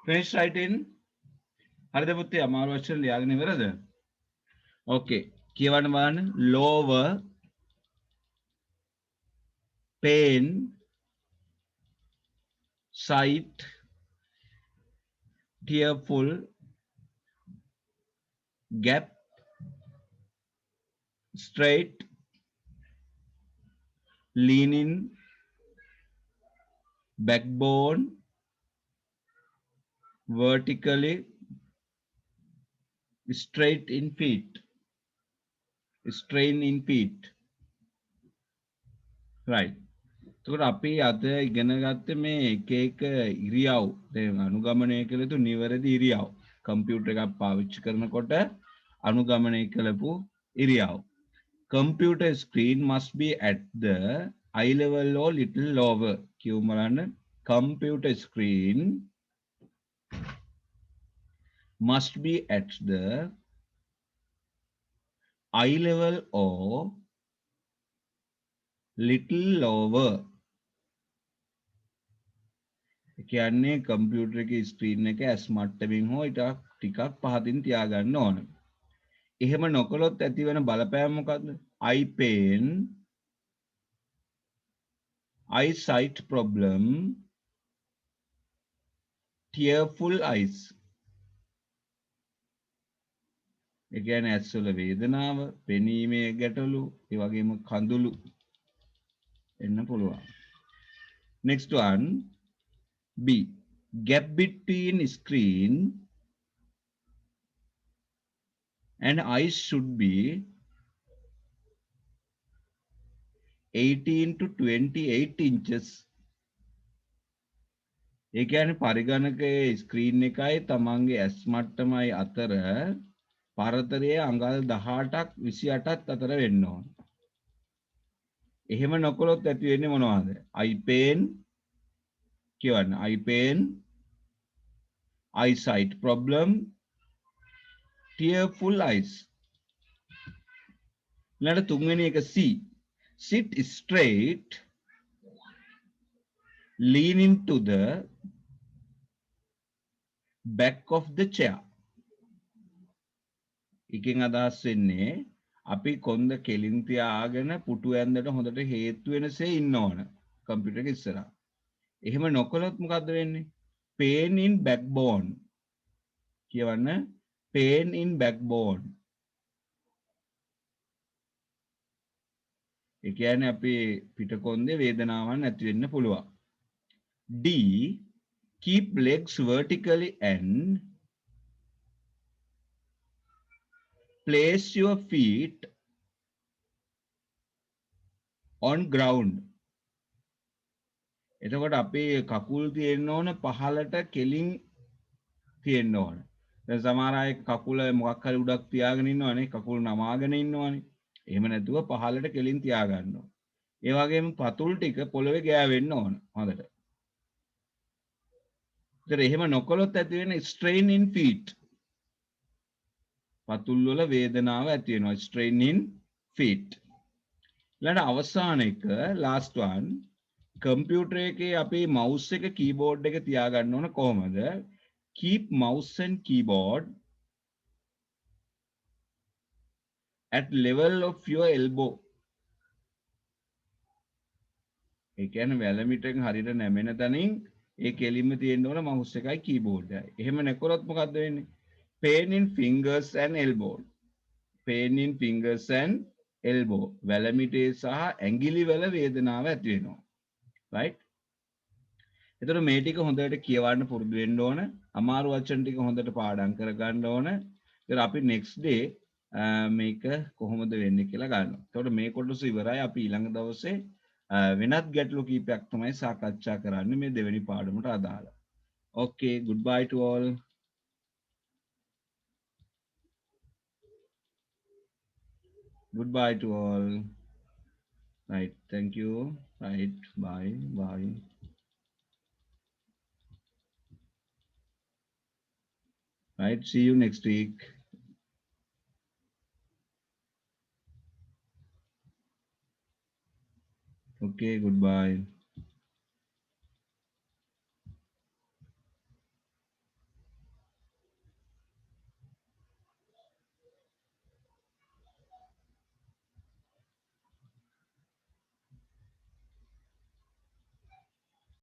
finish writing හරිද පුතේ අමාරු වචන ලියාගෙන ඉවරද okay කියවන්න බලන්න lower pain sight tearful gap straight leaning backbone vertically straight in feet strain in feet right එතකොට අපි අද ඉගෙන ගත්තේ මේ එක එක ඉරියව් දැන් අනුගමනය කළ යුතු නිවැරදි ඉරියව් කම්පියුටර් එකක් පාවිච්චි කරනකොට අනුගමනය කළපු ඉරියව් computer screen must be at the eye level or little lower කියමු බලන්න computer screen must be at the eye level or little lower කියන්නේ කම්පියුටර් එකේ ස්ක්‍රීන් එක ඇස් මට්ටමින් හෝ ටිකක් පහතින් තියාගන්න ඕන. එහෙම නොකළොත් ඇති වෙන බලපෑම මොකද්ද? eye pain, eyesight problem, tearful eyes. ඒ කියන්නේ ඇස්වල වේදනාව, පෙනීමේ ගැටලු, ඒ වගේම කඳුළු එන්න පුළුවන්. Next one B. Gap between screen and eyes should be 18 to 28 inches. ඒ කියන්නේ පරිගණකයේ ස්ක්‍රීන් එකයි තමන්ගේ ඇස් මට්ටමයි අතර පරතරය අඟල් 18ක් 28ක් අතර වෙන්න ඕන. එහෙම නොකළොත් ඇති වෙන්නේ මොනවද? eye pain කියවන්න eye pain, eyesight problem, tearful eyes. ඊළඟ තුන්වෙනි එක C. Sit straight, lean into the back of the chair. එකෙන් අදහස් වෙන්නේ අපි කොන්ද කෙලින් තියාගෙන පුටු ඇන්දට හොඳට හේතු වෙනසේ ඉන්න ඕන කම්පියුටර් එක ඉස්සරහා. එහෙම නොකළොත් මොකද්ද වෙන්නේ? pain in backbone. කියවන්න pain in backbone. ඒ කියන්නේ අපි පිටකොන්දේ වේදනාවක් නැති වෙන්න පුළුවන්. D. Keep legs vertically and place your feet on ground. එතකොට අපේ කකුල් තියෙන්න ඕන පහළට කෙලින් තියෙන්න ඕන. දැන් සමහර අය කකුල මොකක් හරි උඩක් තියාගෙන ඉන්නවනේ කකුල් නමාගෙන ඉන්නවනේ. එහෙම නැතුව පහළට කෙලින් තියාගන්න ඕන. ඒ වගේම පතුල් ටික පොළවේ ගෑවෙන්න ඕන හොඳට. ඒතර එහෙම නොකළොත් ඇති වෙන strain in feet. පතුල් වල වේදනාව ඇති වෙනවා strain in feet. ඊළඟ අවසාන එක last one කම්පියුටර් එකේ අපේ mouse එක keyboard එක තියාගන්න ඕන කොහමද? Keep mouse and keyboard at level of your elbow. ඒ කියන්නේ වැලමිටෙන් හරියට නැමෙන තැනින් ඒ කෙලින්ම තියෙන්න ඕන mouse එකයි keyboard එකයි. එහෙම නැකොලොත් මොකද්ද වෙන්නේ? Pain in fingers and elbow. Pain in fingers and elbow. වැලමිටේ සහ ඇඟිලි වල වේදනාව ඇති වෙනවා. right? එතකොට මේ ටික හොඳට කියවන්න පුරුදු වෙන්න ඕන. අමාරු වචන ටික හොඳට පාඩම් කරගන්න ඕන. ඉතින් අපි next day මේක කොහොමද වෙන්නේ කියලා ගන්නවා. එතකොට මේ කොටස ඉවරයි. අපි ඊළඟ දවසේ වෙනත් ගැටලු කීපයක් තමයි සාකච්ඡා කරන්නේ මේ දෙවෙනි පාඩමට අදාළ. Okay, goodbye to all. Goodbye to all. Right, thank you. Right, bye, bye. Right, see you next week. Okay, goodbye.